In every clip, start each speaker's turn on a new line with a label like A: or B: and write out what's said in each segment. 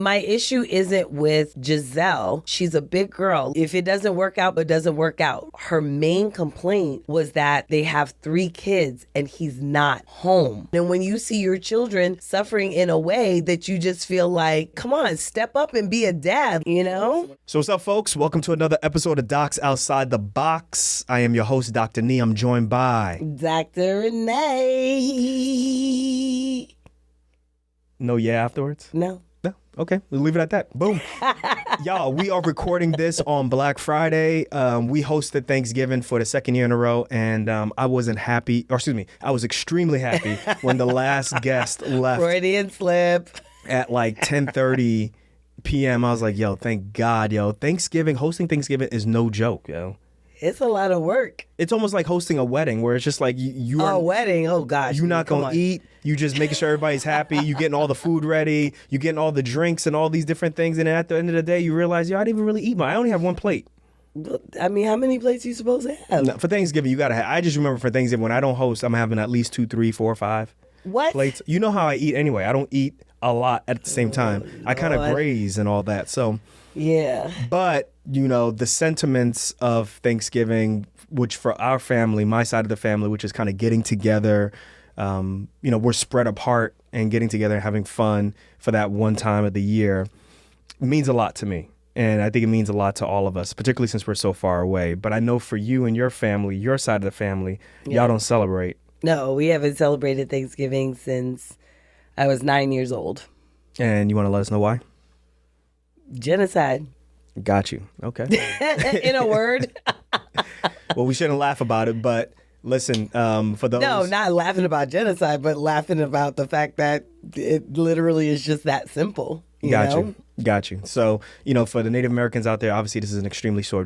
A: My issue isn't with Gisele. She's a big girl. If it doesn't work out, it doesn't work out. Her main complaint was that they have 3 kids and he's not home. And when you see your children suffering in a way that you just feel like, come on, step up and be a dad, you know?
B: So what's up, folks? Welcome to another episode of Docs Outside the Box. I am your host, Dr. Nii. I'm joined by...
A: Dr. Renée.
B: No yeah afterwards?
A: No.
B: No? Okay, we'll leave it at that. Boom. Y'all, we are recording this on Black Friday. We hosted Thanksgiving for the second year in a row, and I wasn't happy, or excuse me, I was extremely happy when the last guest left.
A: Freudian slip.
B: At like 10:30 p.m. I was like, yo, thank God, yo. Hosting Thanksgiving is no joke, yo.
A: It's a lot of work.
B: It's almost like hosting a wedding where it's just like you are...
A: A wedding? Oh, gosh.
B: You're not going to eat. You just making sure everybody's happy. You getting all the food ready. You getting all the drinks and all these different things. And then at the end of the day, you realize, yo, I didn't even really eat I only have 1 plate.
A: I mean, how many plates are you supposed to have?
B: No, for Thanksgiving, you got to have... I just remember for Thanksgiving, when I don't host, I'm having at least 2, 3, 4, 5
A: What?
B: plates. You know how I eat anyway. I don't eat a lot at the same time. I kind of graze and all that. So...
A: Yeah.
B: But, you know, the sentiments of Thanksgiving, which for our family, my side of the family, which is kind of getting together, you know, we're spread apart and getting together and having fun for that one time of the year means a lot to me. And I think it means a lot to all of us, particularly since we're so far away. But I know for you and your family, your side of the family, y'all don't celebrate.
A: No, we haven't celebrated Thanksgiving since I was 9 years old.
B: And you want to let us know why?
A: Genocide.
B: Got you. Okay.
A: In a word.
B: Well, we shouldn't laugh about it, but listen, for those...
A: No, not laughing about genocide, but laughing about the fact that it literally is just that simple.
B: Got you. So, you know, for the Native Americans out there, obviously this is an extremely sore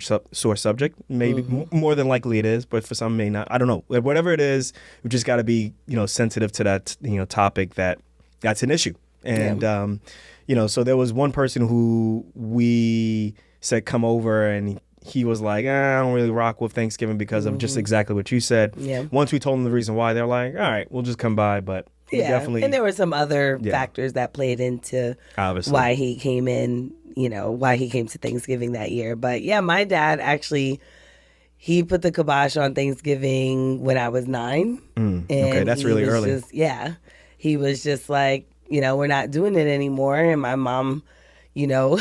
B: subject. Maybe more than likely it is, but for some may not. I don't know. Whatever it is, we just got to be, you know, sensitive to that, you know, topic that's an issue. And, you know, so there was one person who we said come over and he was like, I don't really rock with Thanksgiving because of just exactly what you said. Yeah. Once we told them the reason why, they're like, all right, we'll just come by. But definitely.
A: And there were some other factors that played into
B: obviously
A: why he came in, you know, why he came to Thanksgiving that year. But yeah, my dad actually, he put the kibosh on Thanksgiving when I was 9.
B: Okay, that's really early.
A: He was just like, you know, we're not doing it anymore. And my mom, you know,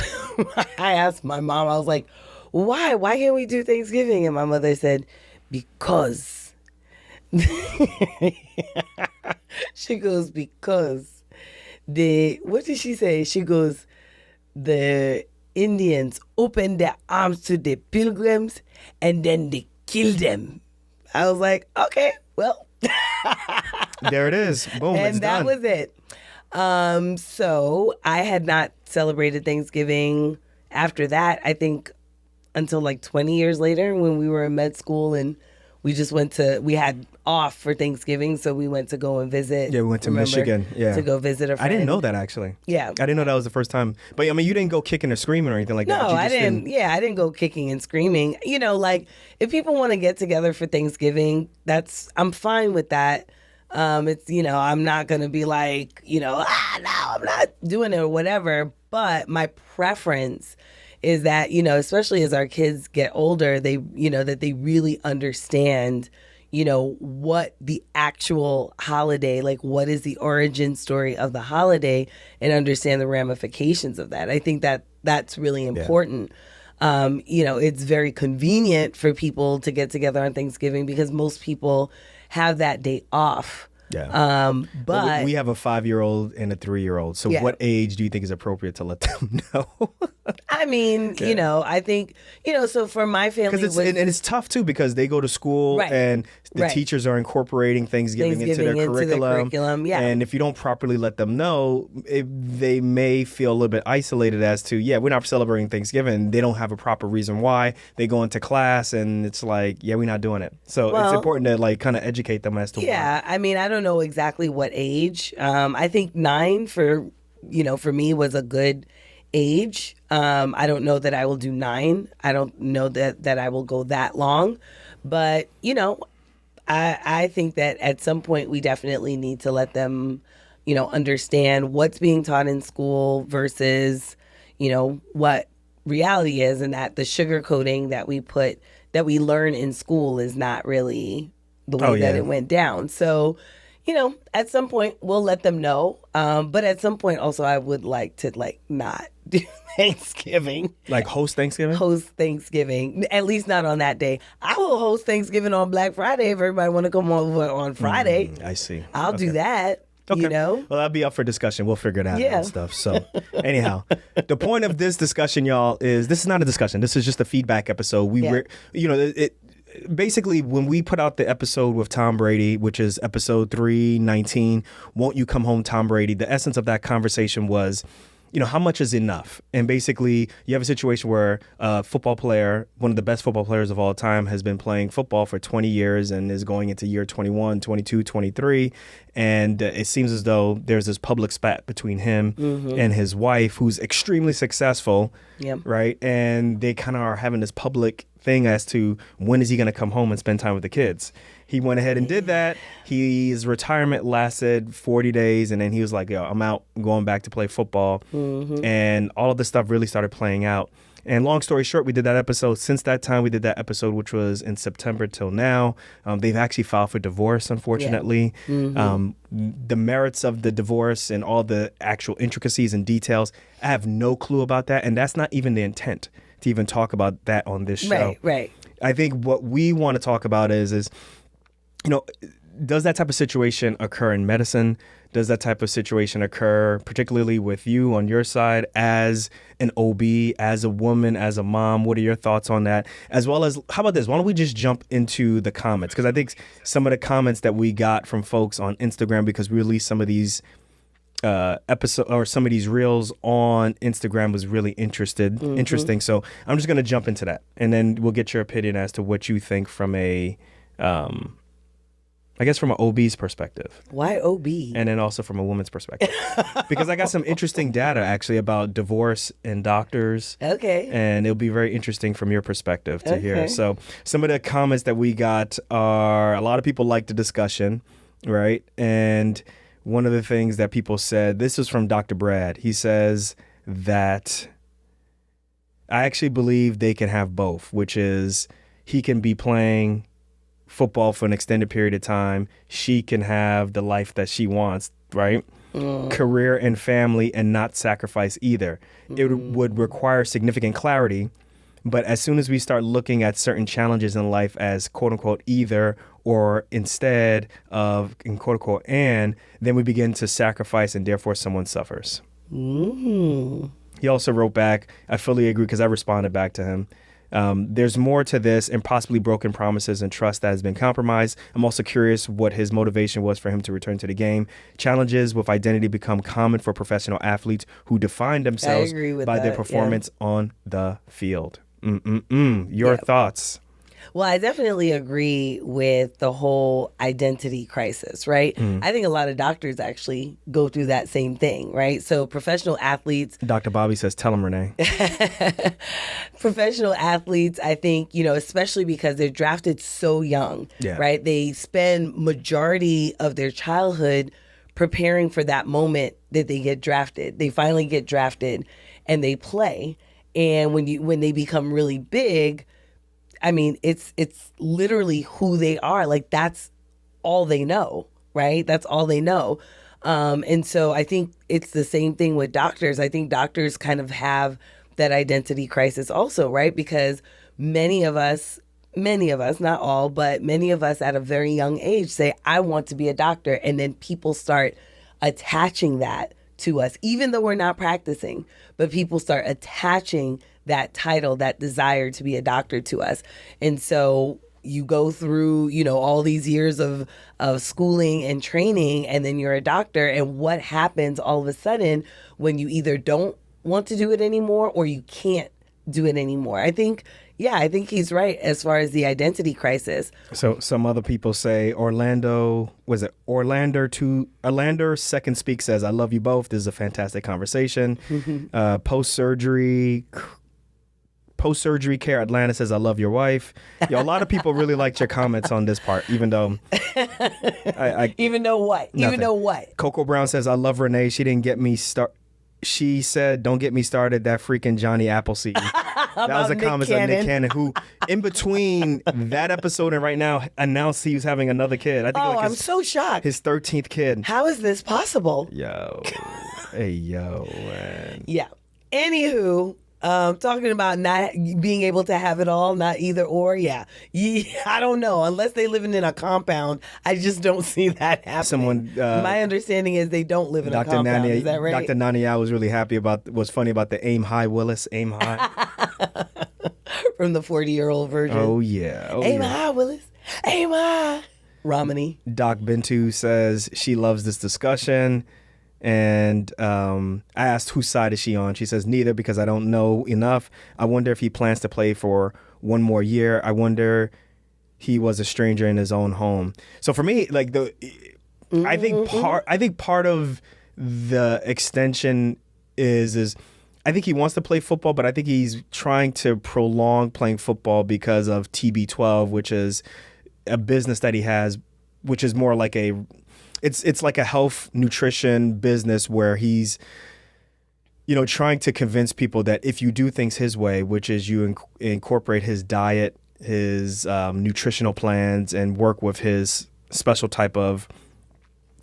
A: I asked my mom, I was like, why? Why can't we do Thanksgiving? And my mother said, because. She goes, because what did she say? She goes, the Indians opened their arms to the pilgrims and then they killed them. I was like, okay, well.
B: There it is. Boom,
A: and
B: it's
A: that
B: done.
A: was it. So I had not celebrated Thanksgiving after that, I think until like 20 years later when we were in med school and we had off for Thanksgiving. So we went to go and visit.
B: Yeah, we went to Michigan. Yeah.
A: To go visit a friend.
B: I didn't know that actually.
A: Yeah.
B: I didn't know that was the first time. But I mean, you didn't go kicking or screaming or anything like that.
A: No, I didn't. Yeah, I didn't go kicking and screaming. You know, like if people want to get together for Thanksgiving, I'm fine with that. It's, you know, I'm not going to be like, you know, no, I'm not doing it or whatever. But my preference is that, you know, especially as our kids get older, they, you know, that they really understand, you know, what the actual holiday, like what is the origin story of the holiday and understand the ramifications of that. I think that that's really important. You know, it's very convenient for people to get together on Thanksgiving because most people have that day off.
B: Yeah.
A: But
B: we have a 5-year-old and a 3-year-old. So what age do you think is appropriate to let them know?
A: I mean, you know, I think, you know, so for my family.
B: Because it's tough too because they go to school and the teachers are incorporating Thanksgiving into their curriculum.
A: Yeah.
B: And if you don't properly let them know, they may feel a little bit isolated as to, we're not celebrating Thanksgiving. They don't have a proper reason why. They go into class and it's like, we're not doing it. So it's important to like kind of educate them as to why.
A: Yeah. I mean, I don't know exactly what age. I think 9 for me was a good age. I don't know that I will do 9. I don't know that I will go that long. But, you know, I think that at some point we definitely need to let them understand what's being taught in school versus, what reality is, and that the sugarcoating that we learn in school is not really the way that it went down. So, at some point we'll let them know. But at some point also I would like to not do Thanksgiving.
B: Like host Thanksgiving?
A: Host Thanksgiving. At least not on that day. I will host Thanksgiving on Black Friday if everybody want to come over on Friday.
B: I see.
A: I'll do that.
B: Okay. Well, that'll be up for discussion. We'll figure it out and stuff. So anyhow, the point of this discussion, y'all, is this is not a discussion. This is just a feedback episode. Basically, when we put out the episode with Tom Brady, which is episode 319, Won't You Come Home, Tom Brady, the essence of that conversation was, how much is enough? And basically, you have a situation where a football player, one of the best football players of all time, has been playing football for 20 years and is going into year 21, 22, 23. And it seems as though there's this public spat between him and his wife, who's extremely successful, right? And they kind of are having this public thing as to when is he going to come home and spend time with the kids. He went ahead and did that. His retirement lasted 40 days, and then he was like, yo, I'm out, I'm going back to play football. And all of this stuff really started playing out. And long story short, we did that episode. Since that time, we did that episode, which was in September till now. They've actually filed for divorce, unfortunately. The merits of the divorce and all the actual intricacies and details, I have no clue about that. And that's not even the intent to even talk about that on this show.
A: Right.
B: I think what we want to talk about is does that type of situation occur in medicine? Does that type of situation occur particularly with you on your side as an OB, as a woman, as a mom? What are your thoughts on that? As well as, how about this? Why don't we just jump into the comments? Because I think some of the comments that we got from folks on Instagram, because we released some of these episode or some of these reels on Instagram, was really interesting. So I'm just going to jump into that, and then we'll get your opinion as to what you think from from an OB's perspective.
A: Why OB?
B: And then also from a woman's perspective. Because I got some interesting data actually about divorce and doctors.
A: Okay.
B: And it'll be very interesting from your perspective to hear. So some of the comments that we got are, a lot of people like the discussion, right? And one of the things that people said, this is from Dr. Brad. He says that I actually believe they can have both, which is he can be playing football for an extended period of time. She can have the life that she wants, right? Career and family, and not sacrifice either. It would require significant clarity. But as soon as we start looking at certain challenges in life as quote unquote either or instead of in quote unquote and, then we begin to sacrifice and therefore someone suffers. He also wrote back, I fully agree, because I responded back to him. There's more to this and possibly broken promises and trust that has been compromised. I'm also curious what his motivation was for him to return to the game. Challenges with identity become common for professional athletes who define themselves by their performance on the field. Your thoughts?
A: Well, I definitely agree with the whole identity crisis, right? I think a lot of doctors actually go through that same thing, right? So professional athletes.
B: Dr. Bobby says, tell him, Renee.
A: Professional athletes, I think, especially because they're drafted so young, right? They spend majority of their childhood preparing for that moment that they get drafted. They finally get drafted and they play. And when they become really big, I mean, it's literally who they are. Like, that's all they know, right? That's all they know. And so I think it's the same thing with doctors. I think doctors kind of have that identity crisis also, right? Because many of us, not all, but many of us at a very young age say, I want to be a doctor. And then people start attaching that to us, even though we're not practicing, but people start attaching that title, that desire to be a doctor to us. And so you go through, all these years of schooling and training, and then you're a doctor. And what happens all of a sudden when you either don't want to do it anymore or you can't do it anymore? I think he's right as far as the identity crisis. So
B: some other people say Orlando Second Speak says, I love you Post-surgery care Atlanta says, I love your wife. Yo, a lot of people really liked your comments on this part, even though
A: Even though what?
B: Nothing.
A: Even though what?
B: Coco Brown says, I love Renee. She didn't get me She said, don't get me started, that freaking Johnny Appleseed. That was the comments of Nick Cannon, who in between that episode and right now announced he was having another kid. I think
A: I'm so shocked.
B: His 13th kid.
A: How is this possible?
B: Yo. Hey, yo, man.
A: Yeah. Anywho, talking about not being able to have it all, not either or. Yeah. I don't know. Unless they living in a compound, I just don't see that happening. My understanding is they don't live in a compound. Is that right?
B: Dr. Nania was funny about the aim high, Willis. Aim high.
A: From the 40-year-old version.
B: Oh, yeah.
A: Aim high, Willis. Aim high. Romney.
B: Doc Bintu says she loves this discussion. And I asked whose side is she on. She says neither, because I don't know enough. I wonder if he plans to play for one more year. I wonder he was a stranger in his own home. So for me, like I think part of the extension is I think he wants to play football, but I think he's trying to prolong playing football because of TB12, which is a business that he has, which is more like it's like a health nutrition business where he's, trying to convince people that if you do things his way, which is you incorporate his diet, his nutritional plans, and work with his special type of,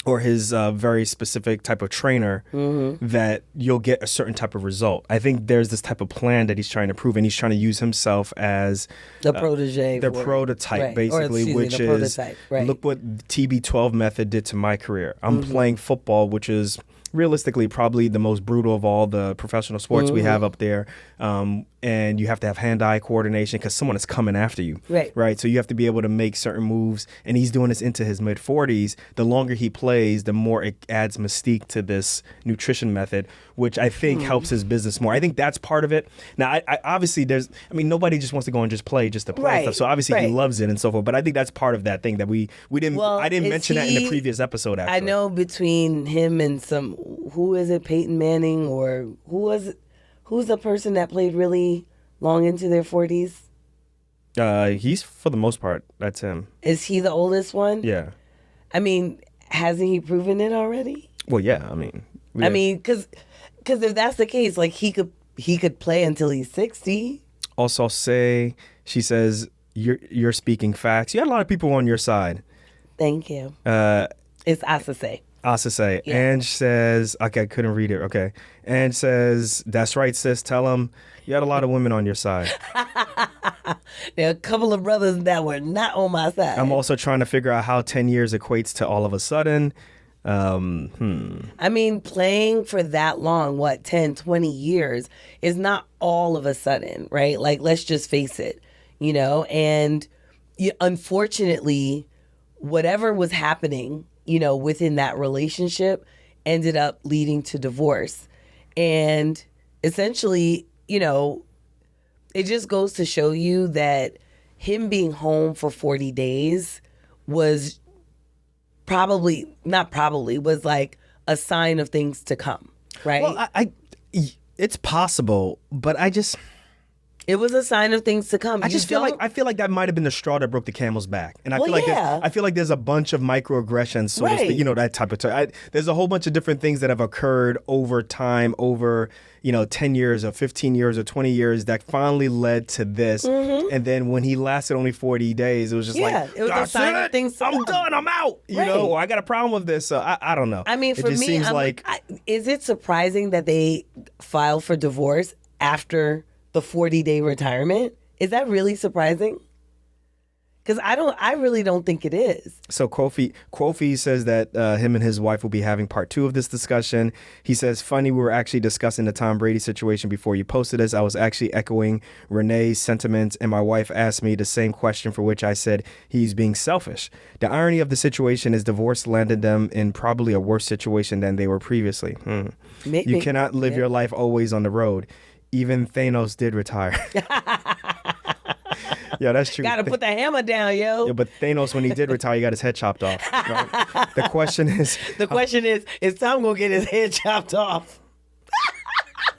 B: or his very specific type of trainer, that you'll get a certain type of result. I think there's this type of plan that he's trying to prove, and he's trying to use himself as
A: the protege,
B: the prototype, basically, which is look what TB12 method did to my career. I'm playing football, which is realistically probably the most brutal of all the professional sports we have up there. And you have to have hand-eye coordination because someone is coming after you. Right. So you have to be able to make certain moves. And he's doing this into his mid-40s. The longer he plays, the more it adds mystique to this nutrition method, which I think helps his business more. I think that's part of it. Now, I obviously, nobody just wants to go and just play just to play and stuff. So obviously he loves it and so forth. But I think that's part of that thing that we didn't. Well, I didn't mention that in the previous episode. Actually,
A: I know between him and who is it, Peyton Manning, or who's the person that played really long into their 40s?
B: He's, for the most part, that's him.
A: Is he the oldest one?
B: Yeah.
A: I mean, hasn't he proven it already?
B: Well, yeah. I mean,
A: because if that's the case, like he could play until he's 60. Also,
B: she says you're speaking facts. You had a lot of people on your side.
A: Thank you. It's Asase.
B: Asase. Yeah. And says, okay, I couldn't read it. Okay. And says, that's right, sis. Tell him you had a lot of women on your side.
A: There are a couple of brothers that were not on my side.
B: I'm also trying to figure out how 10 years equates to all of a sudden.
A: I mean, playing for that long, 10, 20 years is not all of a sudden, right? Like, let's just face it, and unfortunately, whatever was happening, within that relationship ended up leading to divorce. And essentially, it just goes to show you that him being home for 40 days was was like a sign of things to come, right?
B: Well, it's possible, but
A: it was a sign of things to come.
B: I feel like that might have been the straw that broke the camel's back, and I feel like there's a bunch of microaggressions, so to speak, that type of. There's a whole bunch of different things that have occurred over time, over 10 years or 15 years or 20 years that finally led to this. And then when he lasted only 40 days, it was just
A: it was a sign of things to come.
B: I'm done. I'm out. Or I got a problem with this. So I don't know.
A: I mean, for me, is it surprising that they filed for divorce after the 40-day retirement? Is that really surprising? Because I really don't think it is.
B: So Kofi says that him and his wife will be having part 2 of this discussion. He says, funny, we were actually discussing the Tom Brady situation before you posted this. I was actually echoing Renee's sentiments, and my wife asked me the same question, for which I said he's being selfish. The irony of the situation is divorce landed them in probably a worse situation than they were previously. You cannot live your life always on the road. Even Thanos did retire. Yeah, that's true.
A: Gotta put the hammer down, yo.
B: Yeah, but Thanos, when he did retire, he got his head chopped off. Right? The question is,
A: Tom gonna get his head chopped off?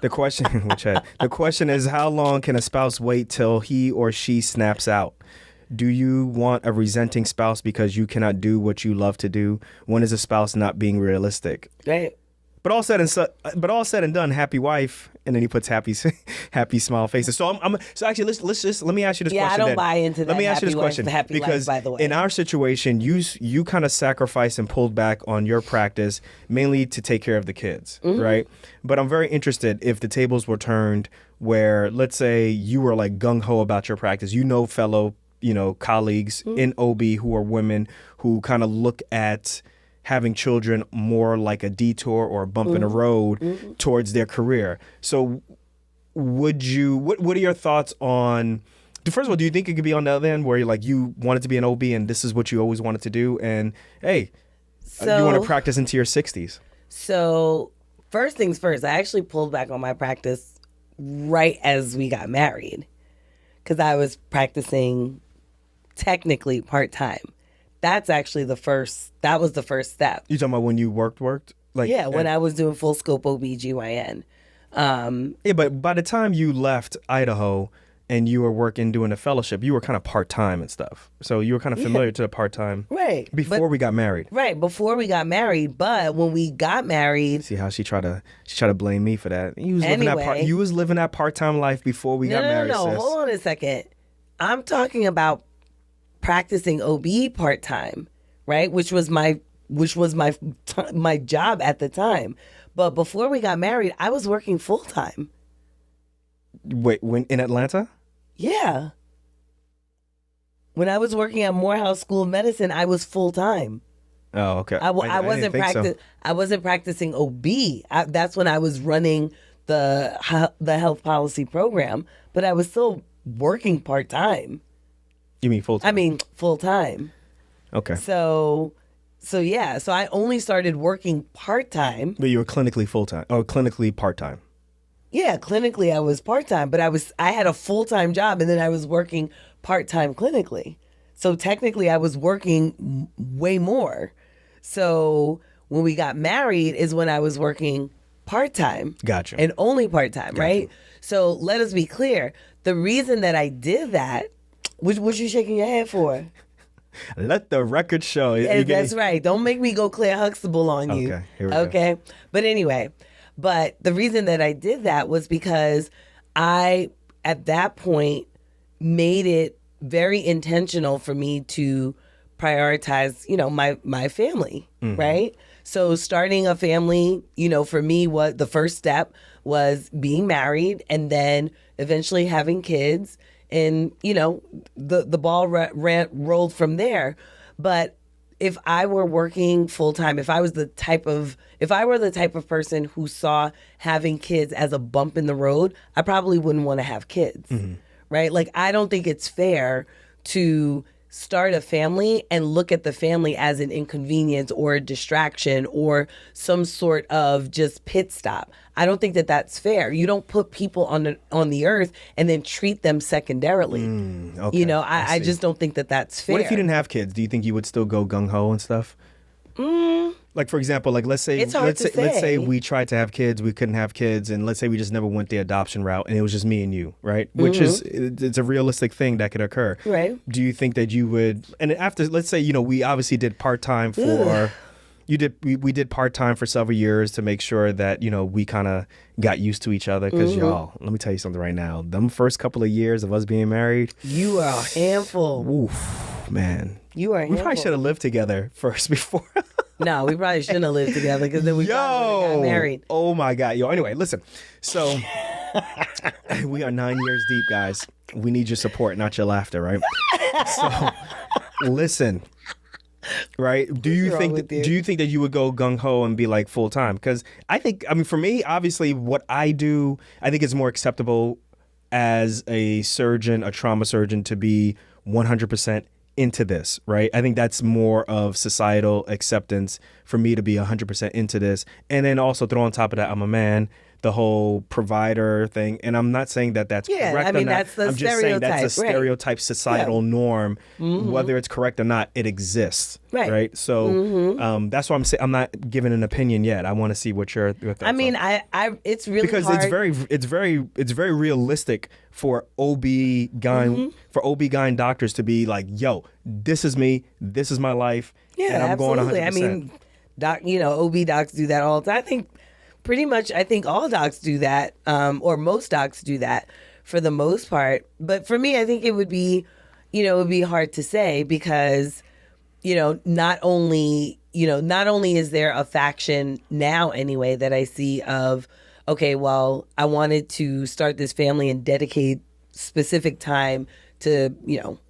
B: The question, the question is, how long can a spouse wait till he or she snaps out? Do you want a resenting spouse because you cannot do what you love to do? When is a spouse not being realistic?
A: Right.
B: But all said and done, happy wife, and then he puts happy smile faces. So so actually let me ask you this question.
A: Yeah, I don't buy into that.
B: Let me ask you this question
A: Happy
B: because
A: life, by the way.
B: in our situation, you kind of sacrificed and pulled back on your practice mainly to take care of the kids, right? But I'm very interested if the tables were turned where, let's say, you were like gung ho about your practice. Fellow colleagues in OB who are women who kind of look at having children more like a detour or a bump in the road towards their career. So what are your thoughts on, first of all, do you think it could be on the other end where you wanted to be an OB and this is what you always wanted to do, and hey, you want to practice into your 60s?
A: So first things first, I actually pulled back on my practice right as we got married because I was practicing technically part-time. That's actually that was the first step.
B: You talking about when you worked?
A: When I was doing full scope OB/GYN.
B: Yeah, but by the time you left Idaho and you were doing a fellowship, you were kind of part-time and stuff. So you were kind of familiar to the part-time.
A: Right.
B: Before we got married.
A: Right, before we got married. But when we got married.
B: See how she tried to blame me for that. You was living that part-time life before we got married.
A: No, hold on a second. I'm talking about practicing OB part-time, right? Which was my job at the time. But before we got married, I was working full-time.
B: Wait, when in Atlanta?
A: Yeah. When I was working at Morehouse School of Medicine, I was full-time.
B: Oh, okay.
A: I wasn't practicing OB. That's when I was running the health policy program, but I was still working part-time.
B: You mean full-time?
A: I mean full-time.
B: Okay.
A: So yeah. So I only started working part-time.
B: But you were clinically full-time or clinically part-time?
A: Yeah, clinically I was part-time, but I had a full-time job and then I was working part-time clinically. So technically I was working way more. So when we got married is when I was working part-time.
B: Gotcha.
A: And only part-time, right? So let us be clear. The reason that I did that, what you shaking your head for?
B: Let the record show.
A: That's right. Don't make me go Claire Huxtable on you.
B: Okay, here we
A: go. But anyway, the reason that I did that was because I, at that point, made it very intentional for me to prioritize, my family, right? So starting a family, for me, what the first step was being married and then eventually having kids. And, the ball rolled from there. But if I were working full time, if I were the type of person who saw having kids as a bump in the road, I probably wouldn't want to have kids, right? Like, I don't think it's fair to start a family and look at the family as an inconvenience or a distraction or some sort of just pit stop. I don't think that that's fair. You don't put people on the earth and then treat them secondarily.
B: Okay,
A: I just don't think that that's fair.
B: What if you didn't have kids? Do you think you would still go gung ho and stuff? Like, for example, let's say we tried to have kids, we couldn't have kids, and let's say we just never went the adoption route and it was just me and you, right? Which it's a realistic thing that could occur.
A: Right.
B: Do you think that you would, and after, let's say, we obviously did part-time for, we did part-time for several years to make sure that, we kind of got used to each other because y'all, let me tell you something right now. Them first couple of years of us being married.
A: You are a handful.
B: Oof, man.
A: You are a handful.
B: We probably should have lived together first before.
A: No, we probably shouldn't have lived together because then we probably got married.
B: Oh my God. Anyway, listen. So we are 9 years deep, guys. We need your support, not your laughter, right? So listen. Right? Do you think that you would go gung ho and be like full time? Because for me, obviously, what I do, I think it's more acceptable as a surgeon, a trauma surgeon, to be 100% into this, right? I think that's more of societal acceptance for me to be 100% into this. And then also throw on top of that, I'm a man. the whole provider thing. And I'm not saying that that's
A: Yeah,
B: correct
A: I mean,
B: or not.
A: that's the
B: I'm just saying that's a
A: stereotype, right.
B: stereotype societal norm. Whether it's correct or not, it exists.
A: Right.
B: So that's why I'm saying I'm not giving an opinion yet. I want to see what your thoughts
A: I mean,
B: are.
A: it's really
B: Because
A: hard.
B: it's very realistic for OB-GYN doctors to be like, yo, this is me, this is my life,
A: Yeah,
B: and I'm
A: absolutely.
B: going 100%.
A: I mean, OB docs do that all the time. I think all docs do that, or most docs do that for the most part. But for me, I think it would be hard to say because, not only is there a faction now anyway that I see of, okay, well, I wanted to start this family and dedicate specific time to,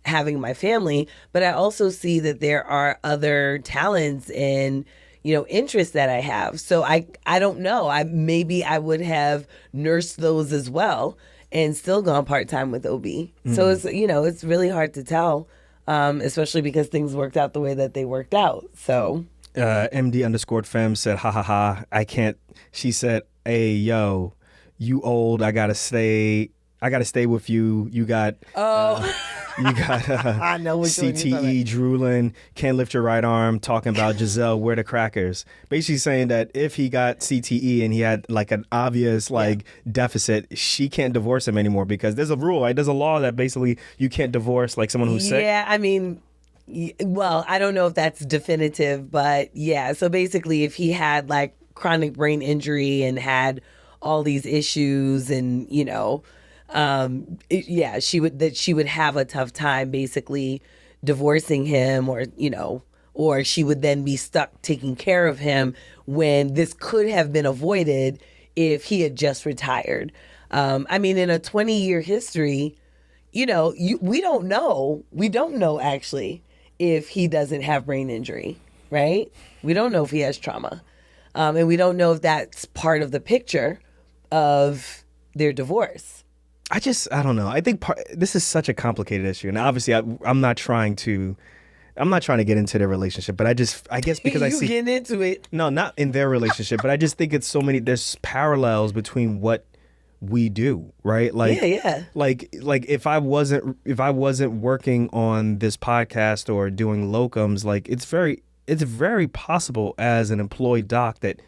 A: having my family, but I also see that there are other talents and, interests that I have. So I don't know. Maybe I would have nursed those as well and still gone part-time with OB. So it's really hard to tell, especially because things worked out the way that they worked out. So
B: MD_fem said, ha ha ha, I can't. She said, hey, yo, you old, I gotta stay with you. You got
A: I know which one you're talking
B: CTE drooling, can't lift your right arm, talking about Gisele, where the crackers. Basically saying that if he got CTE and he had like an obvious deficit, she can't divorce him anymore because there's a rule, right? There's a law that basically you can't divorce like someone who's sick.
A: Yeah, I mean, well, I don't know if that's definitive, but yeah. So basically, if he had like chronic brain injury and had all these issues and, she would have a tough time basically divorcing him or she would then be stuck taking care of him when this could have been avoided if he had just retired. I mean, in a 20-year history, we don't know actually if he doesn't have brain injury, right? We don't know if he has trauma. And we don't know if that's part of the picture of their divorce.
B: I don't know. I think this is such a complicated issue, and obviously, I'm not trying to get into their relationship, but I guess because I see
A: getting into it.
B: No, not in their relationship, but I just think it's there's parallels between what we do, right? Like,
A: yeah.
B: Like if I wasn't working on this podcast or doing locums, like it's very possible as an employed doc that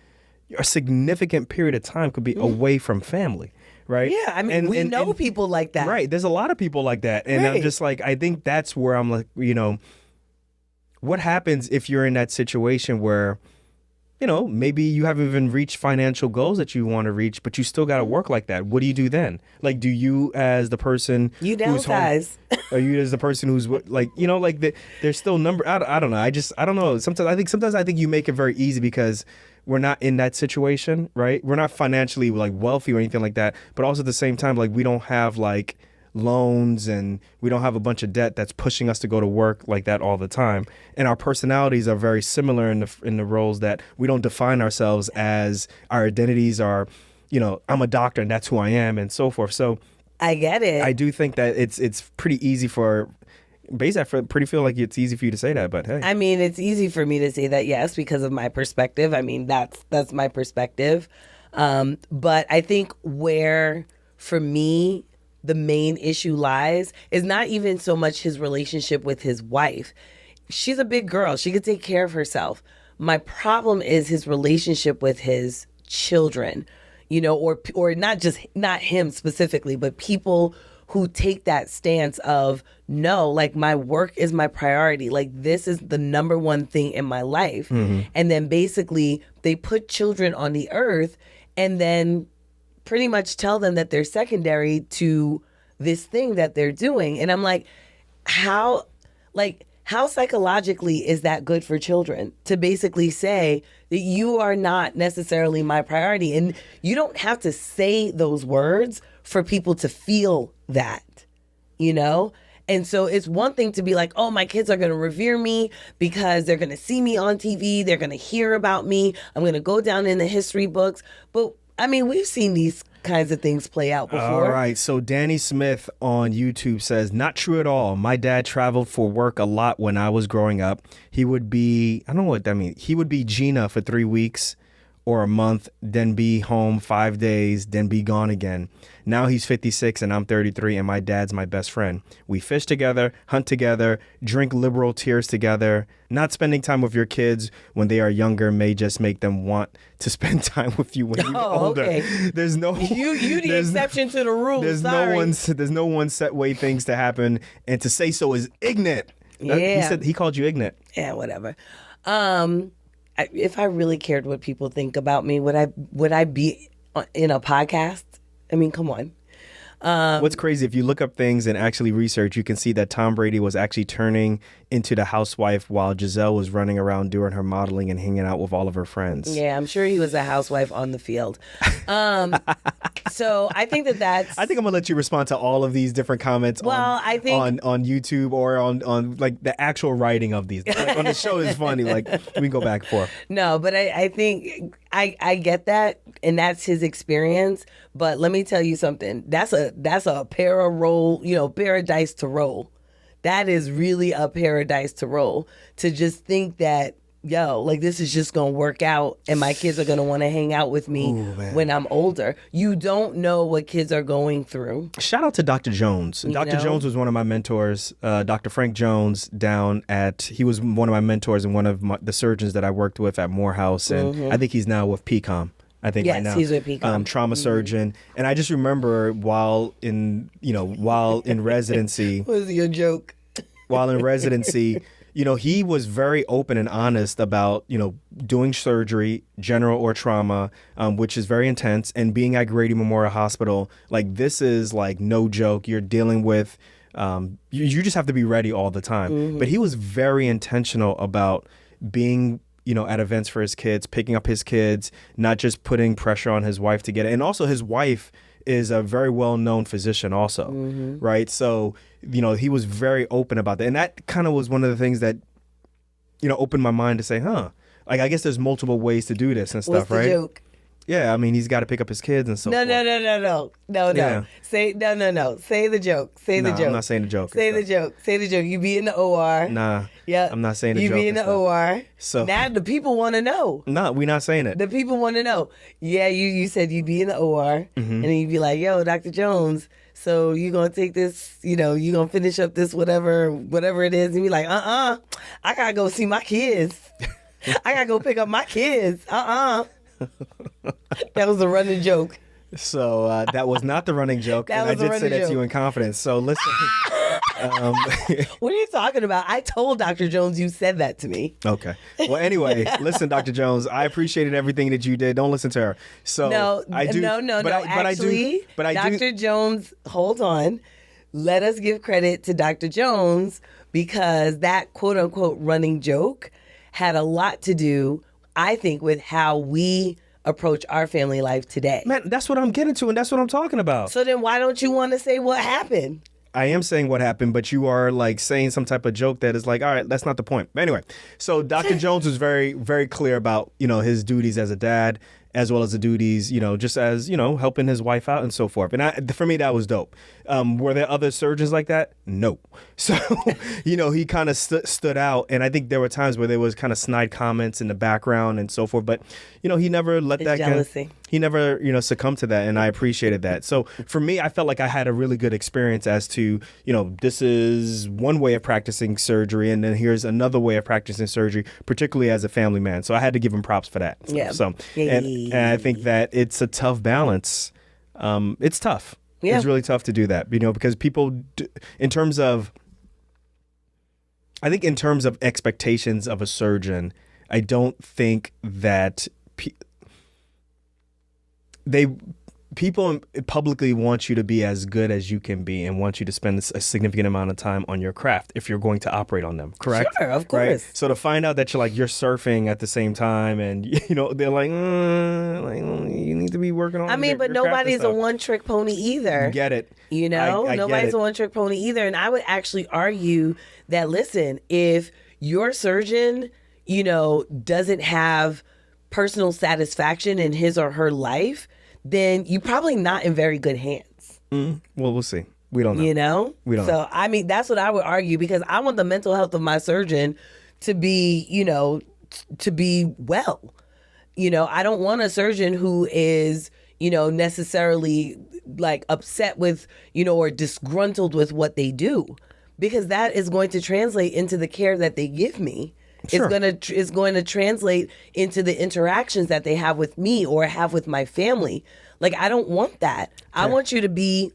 B: a significant period of time could be away from family. Right.
A: Yeah. I mean, we know people like that.
B: Right. There's a lot of people like that. And I'm just like, I think that's where I'm like, what happens if you're in that situation where, maybe you haven't even reached financial goals that you want to reach, but you still got to work like that. What do you do then? Like, do you as the person
A: you downsize?
B: Are you as the person who's like, there's still number. I don't know. I don't know. Sometimes I think you make it very easy because we're not in that situation, right? We're not financially like wealthy or anything like that. But also at the same time, like we don't have like loans and we don't have a bunch of debt that's pushing us to go to work like that all the time. And our personalities are very similar in the roles that we don't define ourselves as our identities are, I'm a doctor and that's who I am and so forth. So
A: I get it.
B: I do think that it's pretty easy feel like it's easy for you to say that, but hey.
A: I mean, it's easy for me to say that, yes, because of my perspective. I mean, that's my perspective. But I think where, for me, the main issue lies is not even so much his relationship with his wife. She's a big girl. She could take care of herself. My problem is his relationship with his children, or not him specifically, but people who take that stance of, no, like my work is my priority. Like this is the number one thing in my life. Mm-hmm. And then basically they put children on the earth and then pretty much tell them that they're secondary to this thing that they're doing. And I'm like, how psychologically is that good for children to basically say that you are not necessarily my priority? And you don't have to say those words for people to feel that, And so it's one thing to be like, oh, my kids are going to revere me because they're going to see me on TV. They're going to hear about me. I'm going to go down in the history books. But I mean, we've seen these kinds of things play out before.
B: All right. So Danny Smith on YouTube says, not true at all. My dad traveled for work a lot when I was growing up. He would be, I don't know what that means. He would be Gina for 3 weeks or a month, then be home 5 days, then be gone again. Now he's 56 and I'm 33 and my dad's my best friend. We fish together, hunt together, drink liberal tears together. Not spending time with your kids when they are younger may just make them want to spend time with you when you're older. Okay. There's no
A: you the exception to the rule.
B: There's no one set way things to happen, and to say so is ignorant.
A: Yeah.
B: He called you ignorant.
A: Yeah, whatever. If I really cared what people think about me, would I be in a podcast? I mean, come on.
B: What's crazy, if you look up things and actually research, you can see that Tom Brady was actually turning into the housewife while Gisele was running around doing her modeling and hanging out with all of her friends.
A: Yeah, I'm sure he was a housewife on the field. So I think that's...
B: I think I'm going to let you respond to all of these different comments on YouTube or on like the actual writing of these. Like, on the show is funny. Like, we can go back and forth.
A: No, but I think I get that, and that's his experience. But let me tell you something. That's a paradise to roll. That is really a paradise to roll. To just think that, like, this is just going to work out and my kids are going to want to hang out with me when I'm older. You don't know what kids are going through.
B: Shout out to Dr. Jones. Dr. Jones was one of my mentors. Dr. Frank Jones he was one of my mentors and one of the surgeons that I worked with at Morehouse. And I think he's now with PCOM. I think right now.
A: Yes, he's with PCOM.
B: Trauma surgeon. And I just remember while in residency.
A: What was your joke?
B: While in residency, he was very open and honest about, doing surgery, general or trauma, which is very intense, and being at Grady Memorial Hospital. Like, this is like no joke. You're dealing with, you just have to be ready all the time. But he was very intentional about being at events for his kids, picking up his kids, not just putting pressure on his wife to get it. And also his wife is a very well-known physician also, right? So, he was very open about that. And that kind of was one of the things that, opened my mind to say, like, I guess there's multiple ways to do this and stuff, right?
A: What's the joke?
B: Yeah, I mean, he's got to pick up his kids and so forth.
A: No.
B: Yeah.
A: Say no. Say the joke. Say the joke.
B: I'm not saying the joke.
A: Say the joke. Say the joke. You be in the OR.
B: Nah.
A: Yeah.
B: I'm not saying the
A: joke. You be in the OR.
B: So
A: now the people want to know.
B: No, we're not saying it.
A: The people want to know. Yeah, you said you'd be in the OR, and then you'd be like, "Yo, Dr. Jones, so you gonna take this? You gonna finish up this whatever it is?" And be like, I gotta go see my kids. I gotta go pick up my kids. That was a running joke.
B: So that was not the running joke, and I did say that to you in confidence. So listen.
A: What are you talking about? I told Dr. Jones you said that to me.
B: Okay. Well, anyway, listen, Dr. Jones, I appreciated everything that you did. Don't listen to her. So I do. No.
A: Dr. Jones, hold on. Let us give credit to Dr. Jones, because that quote unquote running joke had a lot to do, I think, with how we approach our family life today.
B: Man, that's what I'm getting to, and that's what I'm talking about.
A: So then why don't you want to say what happened?
B: I am saying what happened, but you are like saying some type of joke that is like, all right, that's not the point. But anyway, so Dr. Jones was very, very clear about, his duties as a dad, as well as the duties, just as, helping his wife out and so forth. And for me, that was dope. Were there other surgeons like that? No. So, he kind of stood out. And I think there were times where there was kind of snide comments in the background and so forth. But, he never let that
A: jealousy.
B: He never, succumbed to that. And I appreciated that. So for me, I felt like I had a really good experience as to, this is one way of practicing surgery. And then here's another way of practicing surgery, particularly as a family man. So I had to give him props for that.
A: Yeah.
B: So, and I think that it's a tough balance. It's tough. Yeah. It's really tough to do that, because people, in terms of expectations of a surgeon, I don't think that people publicly want you to be as good as you can be and want you to spend a significant amount of time on your craft if you're going to operate on them, correct?
A: Sure, of course.
B: Right? So to find out that you're surfing at the same time and, they're like, you need to be working on
A: but nobody's a one-trick pony either.
B: Get it.
A: I nobody's a one-trick pony either. And I would actually argue that, listen, if your surgeon, doesn't have personal satisfaction in his or her life, then you're probably not in very good hands.
B: Well, we'll see. We don't know. We don't know.
A: So, that's what I would argue, because I want the mental health of my surgeon to be, to be well. I don't want a surgeon who is, necessarily like upset with, or disgruntled with what they do, because that is going to translate into the care that they give me.
B: Sure.
A: It's going to translate into the interactions that they have with me or have with my family. Like, I don't want that. I want you to be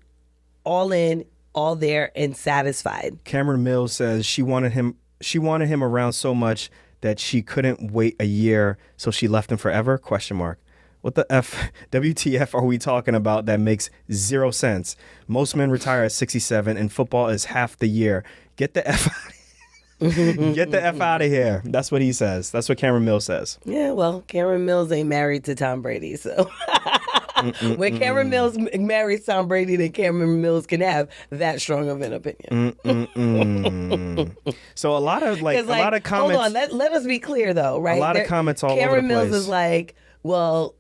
A: all in, all there, and satisfied.
B: Cameron Mills says she wanted him around so much that she couldn't wait a year, so she left him forever? ? What the WTF are we talking about? That makes zero sense. Most men retire at 67 and football is half the year. Get the F out of here. Get the F out of here. That's what he says. That's what Cameron Mills says.
A: Yeah, well, Cameron Mills ain't married to Tom Brady, so when Cameron Mills marries Tom Brady, then Cameron Mills can have that strong of an opinion.
B: So a lot of comments.
A: Hold on, let us be clear though, right?
B: A lot of comments all
A: Cameron
B: over the place.
A: Mills is like, well,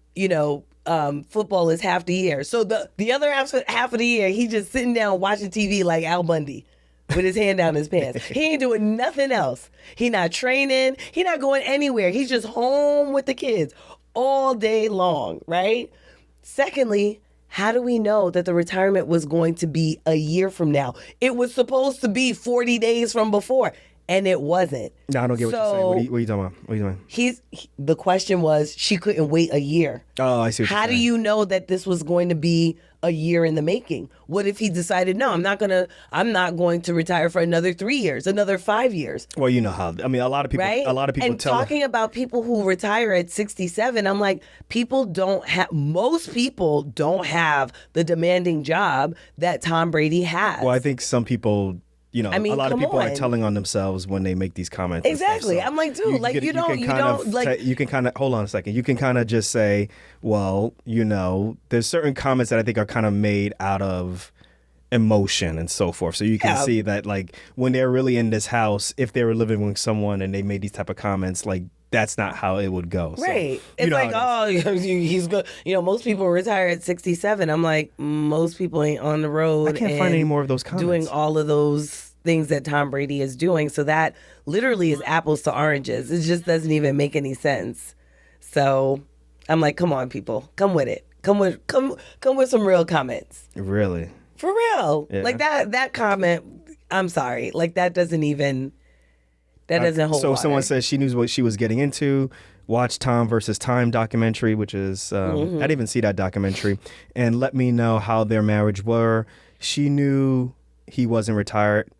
A: football is half the year. So the other half of the year, he's just sitting down watching TV like Al Bundy with his hand down his pants. He ain't doing nothing else. He not training. He not going anywhere. He's just home with the kids all day long, right? Secondly, how do we know that the retirement was going to be a year from now? It was supposed to be 40 days from before. And it wasn't.
B: No, I don't get what you're saying. What are you talking about? What are you doing?
A: The question was, she couldn't wait a year.
B: Oh, I see what you're saying.
A: How do you know that this was going to be a year in the making? What if he decided, no, I'm not going to retire for another 3 years, another 5 years?
B: Well, you know how. I mean, a lot of people.
A: Right?
B: A lot of people
A: and talking about people who retire at 67, I'm like, most people don't have the demanding job that Tom Brady has.
B: Well, I think some people. A lot of people are telling on themselves when they make these comments.
A: Exactly.
B: So
A: I'm like, dude, you can
B: kind of hold on a second. You can kind of just say, well, there's certain comments that I think are kind of made out of emotion and so forth. So you can see that, like, when they're really in this house, if they were living with someone and they made these type of comments, like, that's not how it would go.
A: Right.
B: So,
A: it's like, he's good. Most people retire at 67. I'm like, most people ain't on the road.
B: I can't find any more of those comments.
A: Doing all of those things that Tom Brady is doing. So that literally is apples to oranges. It just doesn't even make any sense. So I'm like, come on, people. Come with it. Come with some real comments.
B: Really?
A: For real.
B: Yeah.
A: Like that comment, I'm sorry. Like that doesn't hold
B: So
A: water.
B: someone says she knew what she was getting into. Watch Tom versus Time documentary, which is I didn't even see that documentary, and let me know how their marriage were. She knew he wasn't retired.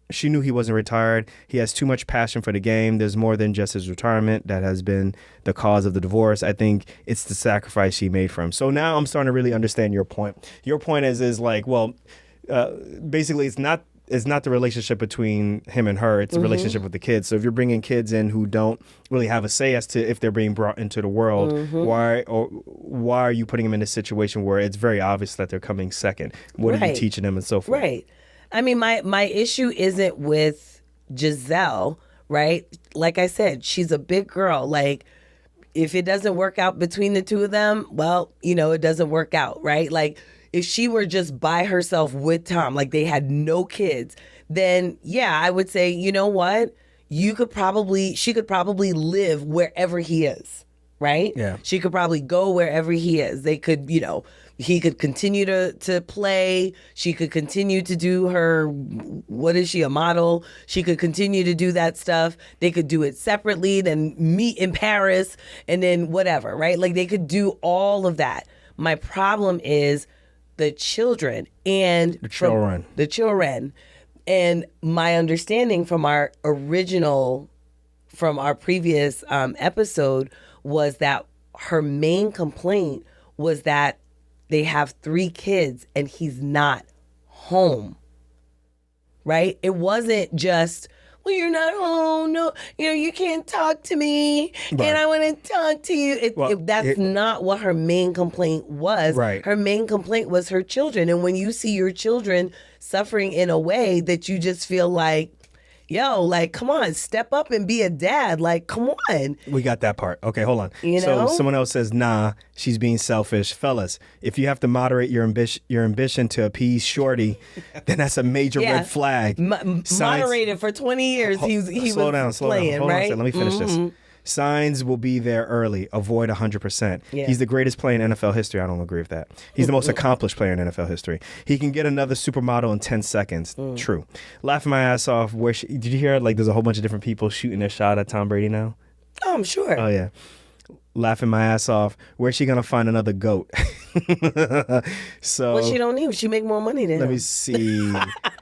B: He has too much passion for the game. There's more than just his retirement that has been the cause of the divorce. I think it's the sacrifice she made for him. So now I'm starting to really understand your point. Your point is like, well, basically it's not the relationship between him and her. It's the relationship with the kids. So if you're bringing kids in who don't really have a say as to if they're being brought into the world, why are you putting them in a situation where it's very obvious that they're coming second? What are you teaching them and so forth?
A: Right. I mean, my issue isn't with Gisele, right? Like I said, she's a big girl. Like, if it doesn't work out between the two of them, well, it doesn't work out, right? Like, if she were just by herself with Tom, like they had no kids, then yeah, I would say, you know what? She could probably live wherever he is, right?
B: Yeah.
A: She could probably go wherever he is. They could, he could continue to play. She could continue to do her, what is she, a model? She could continue to do that stuff. They could do it separately, then meet in Paris, and then whatever, right? Like they could do all of that. My problem is the children and the children. And my understanding from our previous episode was that her main complaint was that they have 3 kids and he's not home, right? It wasn't just, well, you're not home. No, you can't talk to me, and I want to talk to you. That's not what her main complaint was.
B: Right.
A: Her main complaint was her children. And when you see your children suffering in a way that you just feel like, yo, like, come on, step up and be a dad. Like, come on.
B: We got that part. Okay, hold on. So someone else says, nah, she's being selfish. Fellas, if you have to moderate your ambition to appease Shorty, then that's a major red flag.
A: Moderated for 20 years. He
B: slow
A: was
B: down.
A: playing,
B: Hold
A: right?
B: on, let me finish this. Signs will be there early. Avoid 100%.
A: Yeah.
B: He's the greatest player in NFL history. I don't agree with that. He's the most accomplished player in NFL history. He can get another supermodel in 10 seconds. True. Laughing my ass off. Did you hear? Like, there's a whole bunch of different people shooting their shot at Tom Brady now.
A: Oh, I'm sure.
B: Oh yeah. Laughing my ass off. Where's she gonna find another goat? So
A: Well, she don't need. She make more money than him.
B: let me see.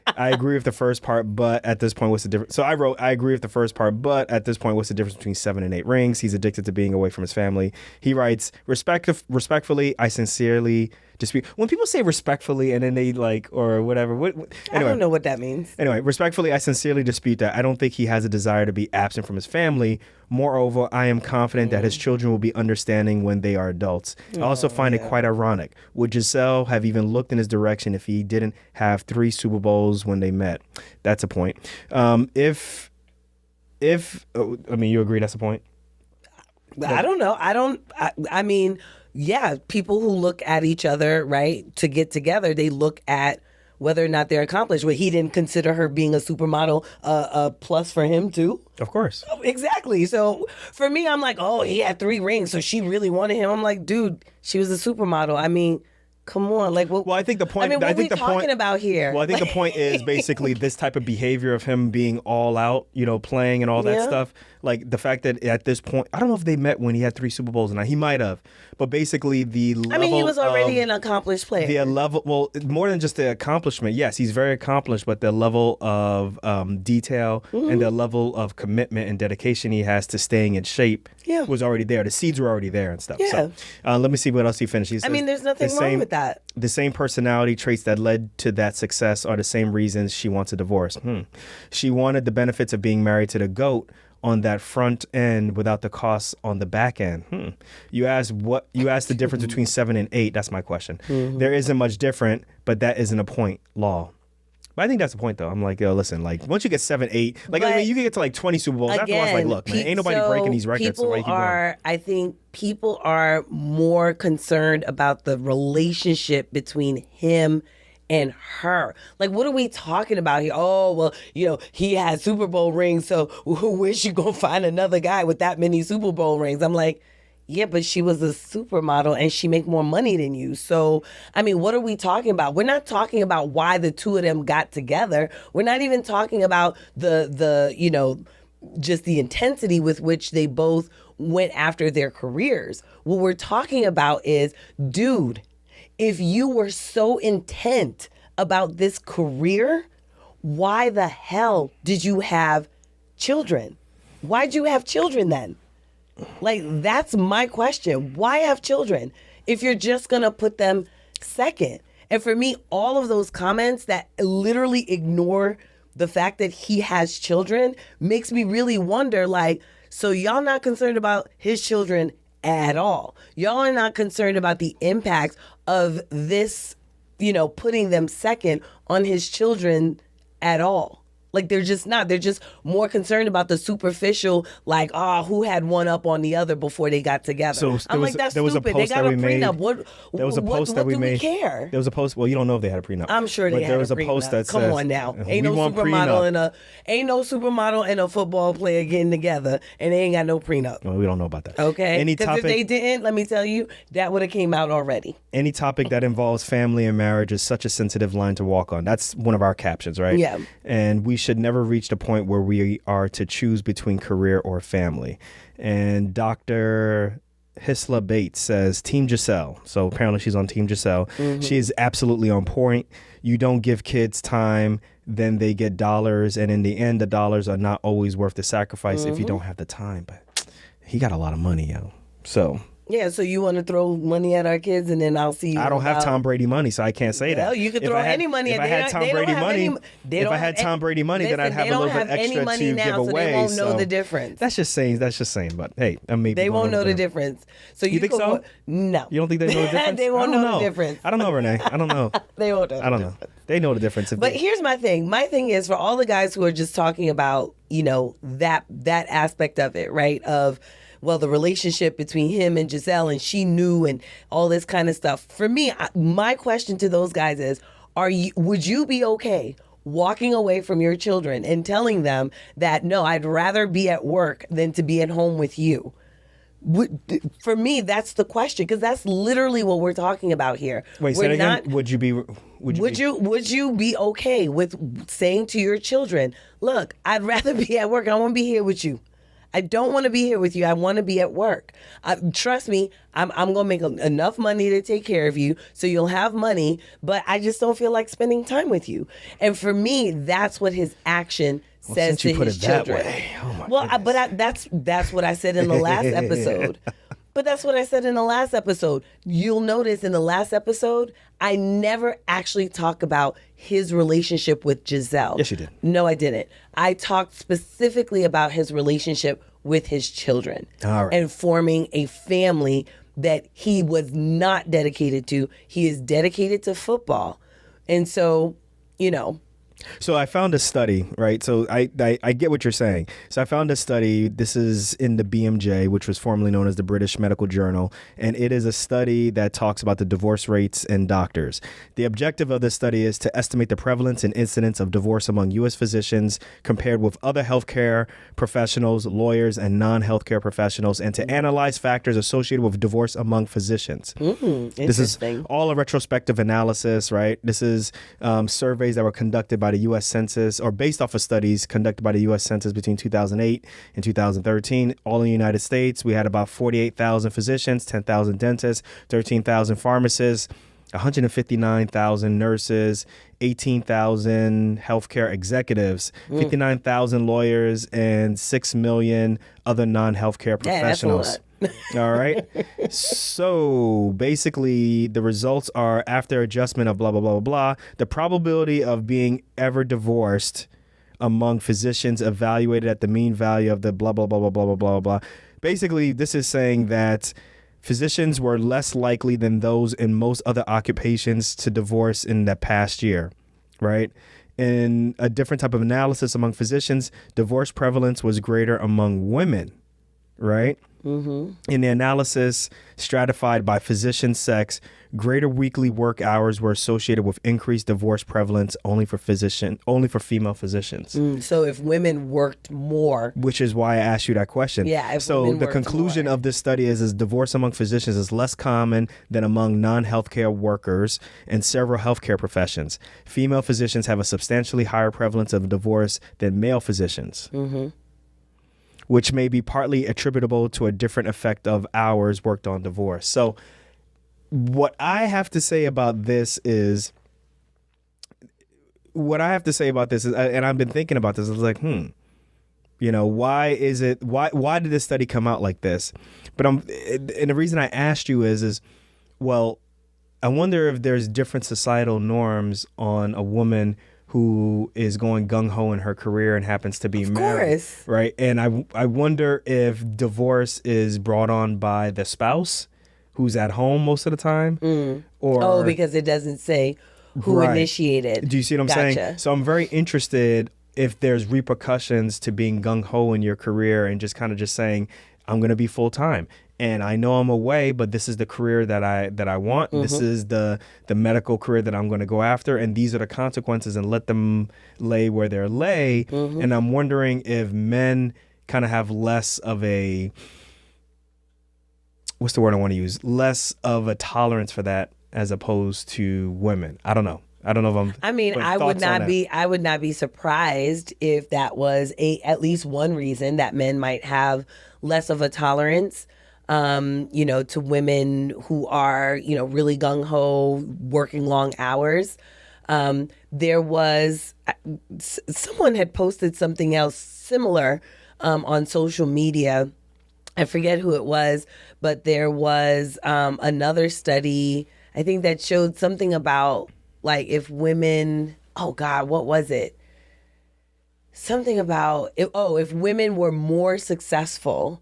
B: I agree with the first part, but at this point, what's the difference? So I wrote, I agree with the first part, but at this point, what's the difference between 7 and 8 rings? He's addicted to being away from his family. He writes, respectfully, I sincerely dispute. When people say respectfully and then they like, or whatever, anyway.
A: I don't know what that means.
B: Anyway, respectfully, I sincerely dispute that. I don't think he has a desire to be absent from his family. Moreover, I am confident that his children will be understanding when they are adults. I also find it quite ironic. Would Gisele have even looked in his direction if he didn't have 3 Super Bowls when they met? That's a point. If I mean, you agree that's a point?
A: I don't know. I mean, yeah, people who look at each other, right, to get together, they look at whether or not they're accomplished. Well, he didn't consider her being a supermodel a plus for him too.
B: Of course.
A: Exactly. So for me, I'm like, oh, he had 3 rings, so she really wanted him. I'm like, dude, she was a supermodel. I mean, come on, like, what?
B: Well, I think the point.
A: I mean, what
B: I
A: are
B: think
A: we
B: the
A: talking
B: point,
A: about here?
B: Well, I think the point is basically this type of behavior of him being all out, playing and all that
A: Yeah.
B: stuff. Like the fact that at this point, I don't know if they met when he had 3 Super Bowls, and he might have, but basically the level.
A: I mean, he was already
B: of,
A: an accomplished player.
B: the level. Well, more than just the accomplishment. Yes, he's very accomplished, but the level of detail and the level of commitment and dedication he has to staying in shape was already there. The seeds were already there and stuff.
A: Yeah.
B: So, let me see what else he finished. He
A: I
B: says,
A: mean, there's nothing wrong with that.
B: The same personality traits that led to that success are the same reasons she wants a divorce. She wanted the benefits of being married to the GOAT on that front end without the costs on the back end. You asked the difference between 7 and 8. That's my question. There isn't much different, but that isn't a point. Law. But I think that's the point, though. I'm like, yo, listen, like, once you get 7, 8, like, I mean, you can get to like 20 Super Bowls. After a while, it's like, look, man, ain't nobody breaking these records. So why you keep going?
A: I think people are more concerned about the relationship between him and her. Like, what are we talking about here? Oh, well, he had Super Bowl rings, so where's she gonna find another guy with that many Super Bowl rings? I'm like, yeah, but she was a supermodel and she make more money than you. So, I mean, what are we talking about? We're not talking about why the two of them got together. We're not even talking about the just the intensity with which they both went after their careers. What we're talking about is, dude, if you were so intent about this career, why the hell did you have children? Why'd you have children then? Like, that's my question. Why have children if you're just going to put them second? And for me, all of those comments that literally ignore the fact that he has children makes me really wonder, like, so y'all not concerned about his children at all. Y'all are not concerned about the impact of this, putting them second on his children at all. Like, they're just not. They're just more concerned about the superficial, like, who had one up on the other before they got together.
B: So
A: I'm like, that's stupid. They got a prenup.
B: There was a post that we made.
A: What do we care?
B: There was a post. Well, you don't know if they had a prenup.
A: I'm sure they
B: but
A: had
B: there was
A: a
B: a
A: prenup.
B: post that
A: Come
B: says,
A: on now.
B: "We
A: Ain't no
B: want
A: supermodel
B: prenup."
A: and a football player getting together, and they ain't got no prenup.
B: Well, we don't know about that.
A: Okay.
B: Any
A: Because if they didn't, let me tell you, that would have came out already.
B: Any topic that involves family and marriage is such a sensitive line to walk on. That's one of our captions, right?
A: Yeah.
B: And we should never reach the point where we are to choose between career or family. And Dr. Hisla Bates says, Team Gisele. So apparently she's on Team Gisele. She is absolutely on point. You don't give kids time, then they get dollars. And in the end, the dollars are not always worth the sacrifice if you don't have the time. But he got a lot of money, yo. So...
A: Yeah, so you want to throw money at our kids, and then I'll see you.
B: I don't have Tom Brady money, so I can't say that.
A: Well, you could throw any money.
B: If I had Tom Brady money, then I'd have a little bit extra to give away.
A: They won't know the difference.
B: That's just saying. But hey, maybe
A: they won't know the difference. So
B: you think so?
A: No,
B: you don't think they know the difference?
A: They won't know the difference.
B: I don't know, Renee. I don't know.
A: They won't know.
B: I don't know. They know the difference.
A: But here's my thing. My thing is, for all the guys who are just talking about, that aspect of it, right? Of, well, the relationship between him and Gisele, and she knew, and all this kind of stuff. For me, my question to those guys is, would you be okay walking away from your children and telling them that, no, I'd rather be at work than to be at home with you. For me, that's the question, because that's literally what we're talking about here.
B: Wait, say that again. Would you
A: be okay with saying to your children, look, I'd rather be at work. I want to be here with you. I don't want to be here with you. I want to be at work. Trust me, I'm going to make enough money to take care of you, so you'll have money, but I just don't feel like spending time with you. And for me, that's what his action says to his children. That's what I said in the last episode. But that's what I said in the last episode. You'll notice in the last episode, I never actually talk about his relationship with Gisele.
B: Yes, you did.
A: No, I didn't. I talked specifically about his relationship with his children.
B: All right.
A: And forming a family that he was not dedicated to. He is dedicated to football. And so,
B: So I found a study, right? So I get what you're saying. So I found a study. This is in the BMJ, which was formerly known as the British Medical Journal. And it is a study that talks about the divorce rates in doctors. The objective of this study is to estimate the prevalence and incidence of divorce among U.S. physicians compared with other healthcare professionals, lawyers, and non-healthcare professionals, and to analyze factors associated with divorce among physicians. This is all a retrospective analysis, right? This is surveys that were conducted by the U.S. Census, or based off of studies conducted by the U.S. Census between 2008 and 2013. All in the United States, we had about 48,000 physicians, 10,000 dentists, 13,000 pharmacists, 159,000 nurses, 18,000 healthcare executives, 59,000 lawyers, and 6 million other non-healthcare professionals. All right. So basically, the results are, after adjustment of blah, blah, blah, blah, blah, the probability of being ever divorced among physicians evaluated at the mean value of the blah, blah, blah, blah, blah, blah, blah, blah. Basically, this is saying that physicians were less likely than those in most other occupations to divorce in the past year, right? In a different type of analysis among physicians, divorce prevalence was greater among women, right? In the analysis stratified by physician sex, greater weekly work hours were associated with increased divorce prevalence only for female physicians.
A: So if women worked more,
B: which is why I asked you that question.
A: Yeah.
B: So the conclusion of this study is divorce among physicians is less common than among non-healthcare workers and several healthcare professions. Female physicians have a substantially higher prevalence of divorce than male physicians. Which may be partly attributable to a different effect of hours worked on divorce. So what I have to say about this is, and I've been thinking about this, I was like, why did this study come out like this? And the reason I asked you is, well, I wonder if there's different societal norms on a woman who is going gung-ho in her career and happens to be married, right? And I wonder if divorce is brought on by the spouse who's at home most of the time, or
A: because it doesn't say who initiated.
B: Do you see what I'm saying? So I'm very interested if there's repercussions to being gung-ho in your career and just saying, I'm going to be full-time. And I know I'm away, but this is the career that I want. This is the medical career that I'm going to go after. And these are the consequences, and let them lay where they're lay. And I'm wondering if men kind of have less of a, what's the word I want to use? Less of a tolerance for that as opposed to women. I don't know if I'm. I mean,
A: I would not be surprised if that was at least one reason that men might have less of a tolerance, to women who are, really gung-ho, working long hours. There was, someone had posted something else similar on social media. I forget who it was, but there was another study, I think, that showed something about, like, if women, what was it? Something about, if women were more successful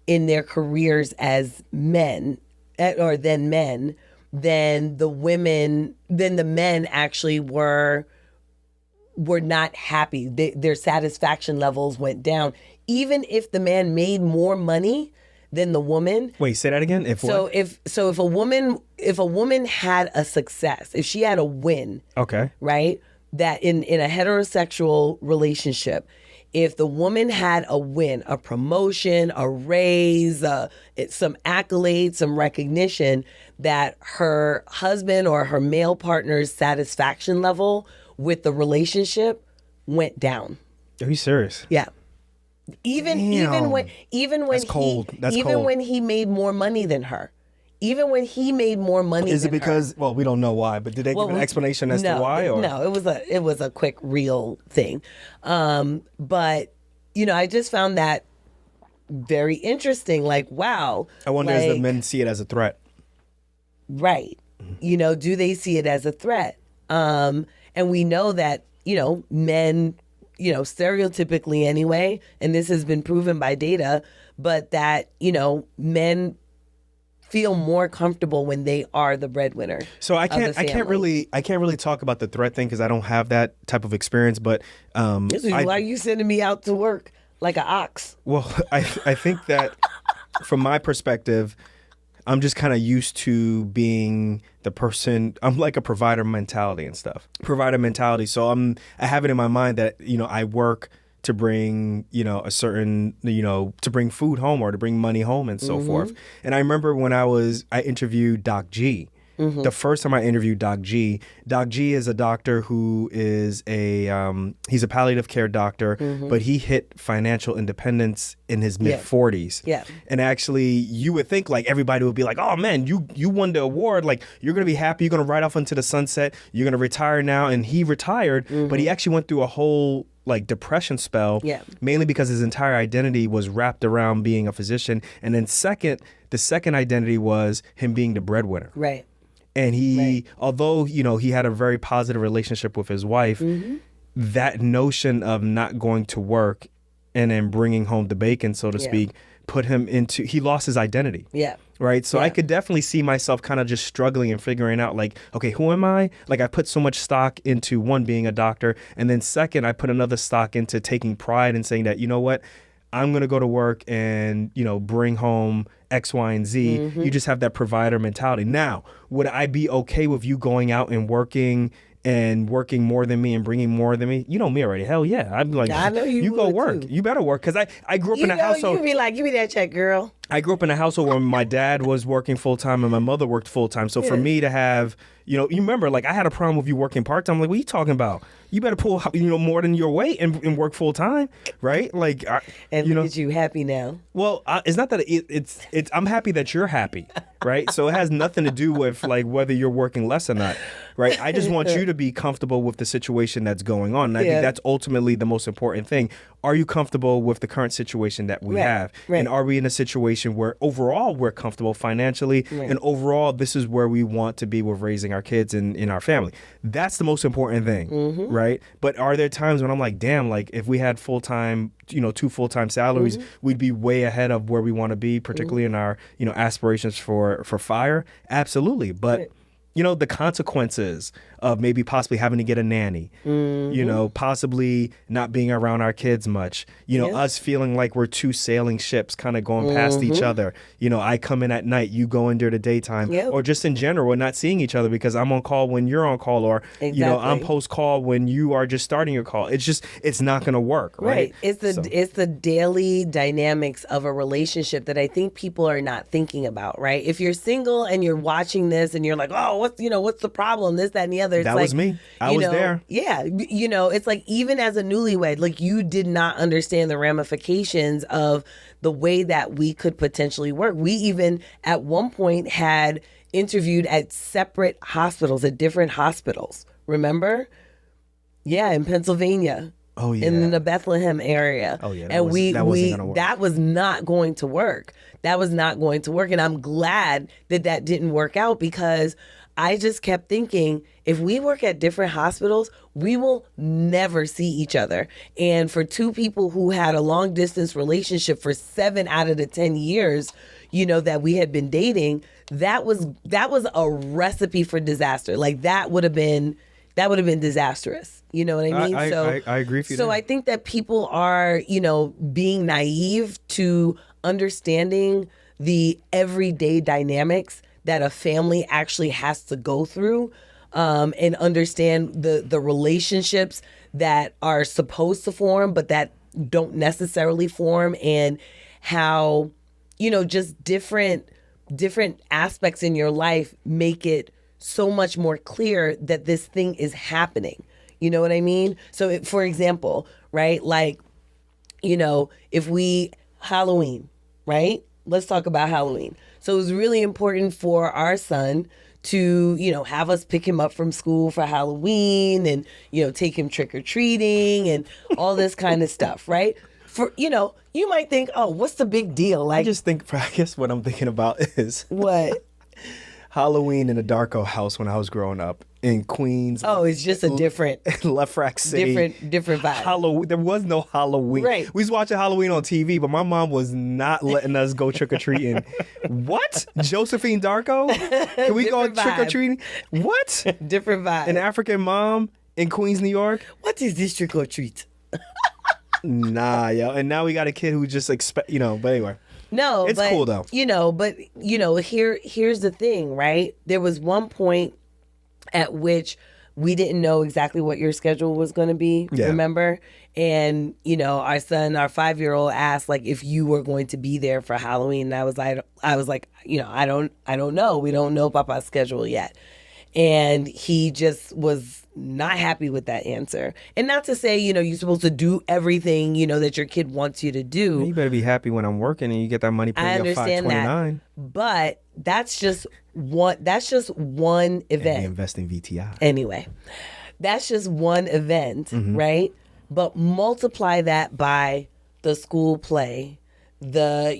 A: in their careers as men, then the men actually were not happy. Their satisfaction levels went down, even if the man made more money than the woman.
B: Wait, say that again. If
A: a woman had a success, if she had a win,
B: okay,
A: right, that in a heterosexual relationship, if the woman had a win, a promotion, a raise, some accolades, some recognition, that her husband or her male partner's satisfaction level with the relationship went down.
B: Are you serious?
A: Yeah. Even when
B: That's cold. That's
A: even
B: cold.
A: when he made more money than her. Even when he made more money
B: Is
A: than
B: it because, well, we don't know why, but did they give an explanation as to why? Or?
A: No, it was a quick, real thing. But, I just found that very interesting. Like, wow.
B: I wonder if the men see it as a threat.
A: Right. Do they see it as a threat? And we know that, men, stereotypically anyway, and this has been proven by data, but that, men feel more comfortable when they are the breadwinner.
B: So I can't really talk about the threat thing because I don't have that type of experience. But
A: this is why you sending me out to work like an ox.
B: Well, I think that from my perspective, I'm just kind of used to being the person. I'm like a provider mentality and stuff. Provider mentality. So I have it in my mind that I work to bring, a certain, to bring food home or to bring money home and so forth. And I remember when I interviewed Doc G. The first time I interviewed Doc G is a doctor who is he's a palliative care doctor, but he hit financial independence in his mid 40s.
A: Yeah.
B: And actually, you would think like everybody would be like, oh man, you won the award. Like you're going to be happy. You're going to ride off into the sunset. You're going to retire now. And he retired, but he actually went through a whole depression spell, mainly because his entire identity was wrapped around being a physician. And then the second identity was him being the breadwinner.
A: Right.
B: And although, he had a very positive relationship with his wife, that notion of not going to work and then bringing home the bacon, so to speak, put him he lost his identity.
A: Yeah.
B: Right. So I could definitely see myself kind of just struggling and figuring out like, okay, who am I? Like I put so much stock into one, being a doctor. And then second, I put another stock into taking pride and saying that, you know what, I'm going to go to work and, bring home X, Y, and Z. You just have that provider mentality. Now, would I be okay with you going out and working more than me and bringing more than me? You know me already. Hell yeah. I'm like,
A: I know you
B: go
A: would
B: work.
A: Too.
B: You better work. Because I grew up in a household.
A: You'd be like, give me that check, girl.
B: I grew up in a household where my dad was working full time and my mother worked full time. So for me to have, you remember, like I had a problem with you working part time. Like, what are you talking about? You better pull, more than your weight and work full time, right? Like,
A: and look at you happy now.
B: Well, it's not that it's. I'm happy that you're happy, right? So it has nothing to do with like whether you're working less or not, right? I just want you to be comfortable with the situation that's going on. And I think that's ultimately the most important thing. Are you comfortable with the current situation that we have? Right. And are we in a situation where overall we're comfortable financially and overall this is where we want to be with raising our kids and in our family? That's the most important thing, right? But are there times when I'm like, damn, like if we had full-time, 2 full-time salaries, we'd be way ahead of where we want to be, particularly in our, aspirations for FIRE? Absolutely. But the consequences of maybe possibly having to get a nanny, possibly not being around our kids much, us feeling like we're two sailing ships kind of going past each other. I come in at night, you go in during the daytime, or just in general, we're not seeing each other because I'm on call when you're on call, or, I'm post call when you are just starting your call. It's not going to work. Right.
A: It's the daily dynamics of a relationship that I think people are not thinking about. Right. If you're single and you're watching this and you're like, oh, what's the problem? This, that, and the other. It's
B: that
A: like,
B: was me. I was there.
A: Yeah. It's like even as a newlywed, like you did not understand the ramifications of the way that we could potentially work. We even at one point had interviewed at separate hospitals, at different hospitals. Remember? Yeah, in Pennsylvania.
B: Oh yeah.
A: In the Bethlehem area.
B: Oh yeah.
A: That was not going to work. That was not going to work. And I'm glad that didn't work out because I just kept thinking, if we work at different hospitals, we will never see each other. And for two people who had a long distance relationship for 7 out of the 10 years, that we had been dating, that was a recipe for disaster. Like that would have been disastrous. You know what I mean?
B: I agree with you.
A: So I think that people are, being naive to understanding the everyday dynamics that a family actually has to go through. and understand the relationships that are supposed to form, but that don't necessarily form, and how, just different aspects in your life make it so much more clear that this thing is happening. You know what I mean? So, for example, right, like, if we Halloween, right? Let's talk about Halloween. So it was really important for our son to, have us pick him up from school for Halloween and, take him trick or treating and all this kind of stuff, right? For, you might think, oh, what's the big deal? Like,
B: I guess what I'm thinking about is
A: what?
B: Halloween in a Darko house when I was growing up in Queens.
A: Oh, it's just a different
B: Lefrak City.
A: Different vibe.
B: There was no Halloween.
A: Right.
B: We was watching Halloween on TV, but my mom was not letting us go trick or treating. What? Josephine Darko? Can we go trick or treating? What?
A: Different vibe.
B: An African mom in Queens, New York?
A: What is this trick or treat?
B: Nah, yo. And now we got a kid who just but anyway.
A: No,
B: it's cool though.
A: Here's the thing, right? There was one point at which we didn't know exactly what your schedule was going to be. Yeah. Remember? And our son, our 5-year-old, asked like if you were going to be there for Halloween. And I was like, I don't know. We don't know Papa's schedule yet. And he just was not happy with that answer. And not to say, you're supposed to do everything, that your kid wants you to do.
B: You better be happy when I'm working and you get that money paid. I understand that.
A: But that's just one event.
B: And we invest in VTI.
A: Anyway, that's just one event, right? But multiply that by the school play, the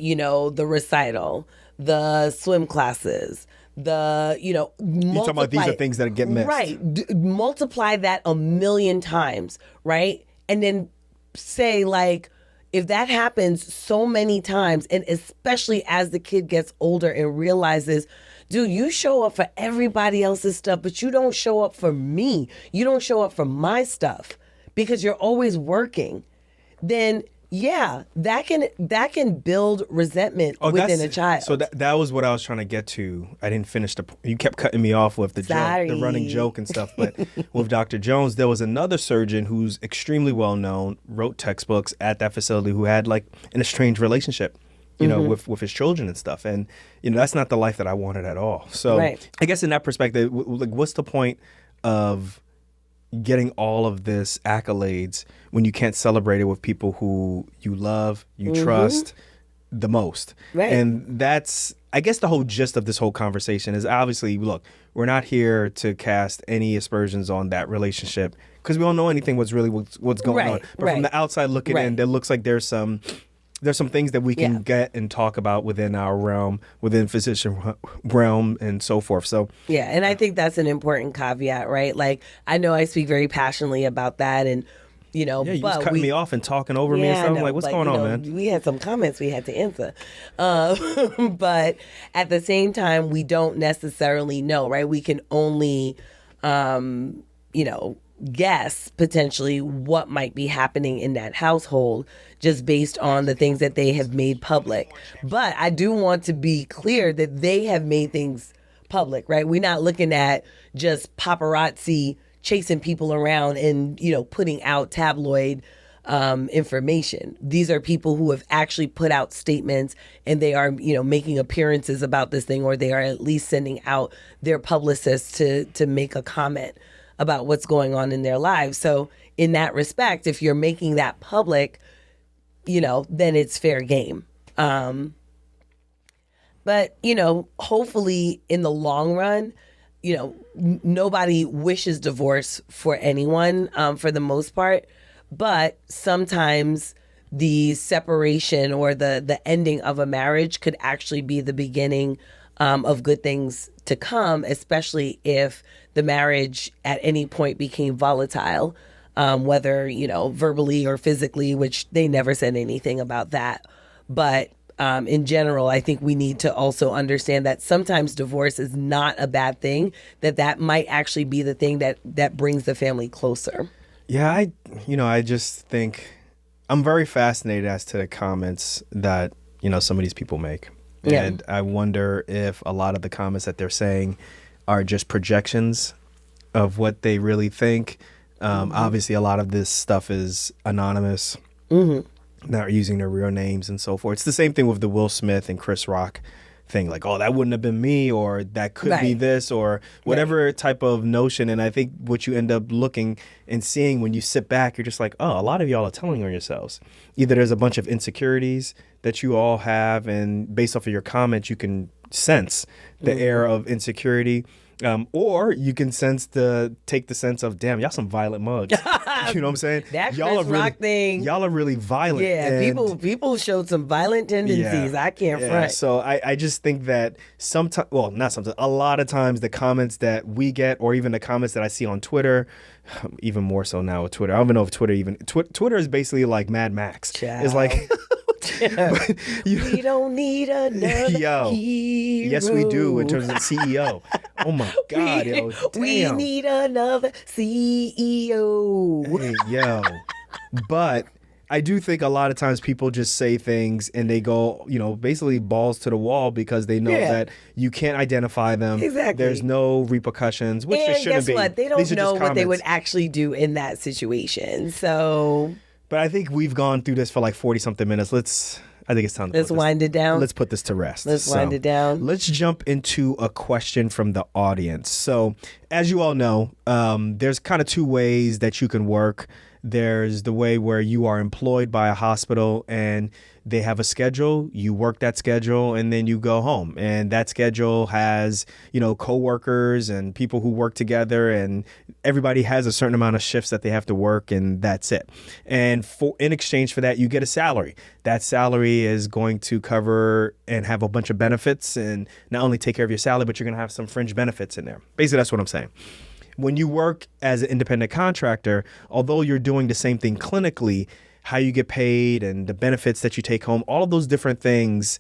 A: recital, the swim classes, you're talking
B: about these are things that get missed,
A: right? Multiply that 1,000,000 times, right? And then say like, if that happens so many times, and especially as the kid gets older and realizes, dude, you show up for everybody else's stuff, but you don't show up for me. You don't show up for my stuff because you're always working. Then yeah, that can build resentment within a child.
B: So that was what I was trying to get to. I didn't finish you kept cutting me off with the joke, the running joke and stuff. But with Dr. Jones, there was another surgeon who's extremely well known, wrote textbooks at that facility, who had like an estranged relationship, with his children and stuff. And that's not the life that I wanted at all. So I guess in that perspective, like, what's the point of getting all of this accolades when you can't celebrate it with people who you love, you trust the most? Right. And that's, I guess, the whole gist of this whole conversation is obviously, look, we're not here to cast any aspersions on that relationship because we don't know anything what's going on. But from the outside looking in, there looks like there's some things that we can get and talk about within our realm, within physician realm and so forth. So
A: yeah, and I think that's an important caveat, right? Like, I know I speak very passionately about that, and
B: yeah, you was cutting me off and talking over me and stuff. I'm like, what's going on, man?
A: We had some comments we had to answer, but at the same time, we don't necessarily know, right? We can only, guess potentially what might be happening in that household just based on the things that they have made public. But I do want to be clear that they have made things public, right? We're not looking at just paparazzi chasing people around and, putting out tabloid information. These are people who have actually put out statements, and they are, making appearances about this thing, or they are at least sending out their publicists to make a comment about what's going on in their lives. So in that respect, if you're making that public, then it's fair game. But, hopefully in the long run, nobody wishes divorce for anyone, for the most part. But sometimes the separation or the ending of a marriage could actually be the beginning of good things to come, especially if the marriage at any point became volatile, whether, verbally or physically, which they never said anything about that. But in general, I think we need to also understand that sometimes divorce is not a bad thing, that might actually be the thing that brings the family closer.
B: Yeah, I just think I'm very fascinated as to the comments that, some of these people make. Yeah. And I wonder if a lot of the comments that they're saying are just projections of what they really think. Obviously, a lot of this stuff is anonymous, not using their real names and so forth. It's the same thing with the Will Smith and Chris Rock thing, like, oh, that wouldn't have been me, or that could be this, or whatever type of notion. And I think what you end up looking and seeing when you sit back, you're just like, oh, a lot of y'all are telling on yourselves. Either there's a bunch of insecurities that you all have, and based off of your comments, you can sense the air of insecurity. Or you can take the sense of, damn, y'all some violent mugs. You know what I'm saying?
A: That
B: y'all
A: Chris Rock thing.
B: Y'all are really violent.
A: Yeah,
B: and
A: people showed some violent tendencies. I can't front.
B: So I just think that a lot of times the comments that we get, or even the comments that I see on Twitter, even more so now with Twitter. I don't even know if Twitter is basically like Mad Max.
A: Child.
B: It's like...
A: we don't need another hero.
B: Yes, we do, in terms of CEO. Oh my God, damn.
A: We need another CEO.
B: Hey, yo. But I do think a lot of times people just say things and they go, basically balls to the wall, because they know that you can't identify them.
A: Exactly.
B: There's no repercussions, which there shouldn't be.
A: And guess what? They don't know what they would actually do in that situation. So...
B: But I think we've gone through this for like 40-something minutes. I think it's time to
A: Let's wind it down.
B: Let's put this to rest.
A: Let's wind it down.
B: Let's jump into a question from the audience. So, as you all know, there's kind of two ways that you can work. There's the way where you are employed by a hospital and they have a schedule. You work that schedule and then you go home. And that schedule has, coworkers and people who work together, and everybody has a certain amount of shifts that they have to work, and that's it. And in exchange for that, you get a salary. That salary is going to cover and have a bunch of benefits, and not only take care of your salary, but you're going to have some fringe benefits in there. Basically, that's what I'm saying. When you work as an independent contractor, although you're doing the same thing clinically, how you get paid and the benefits that you take home, all of those different things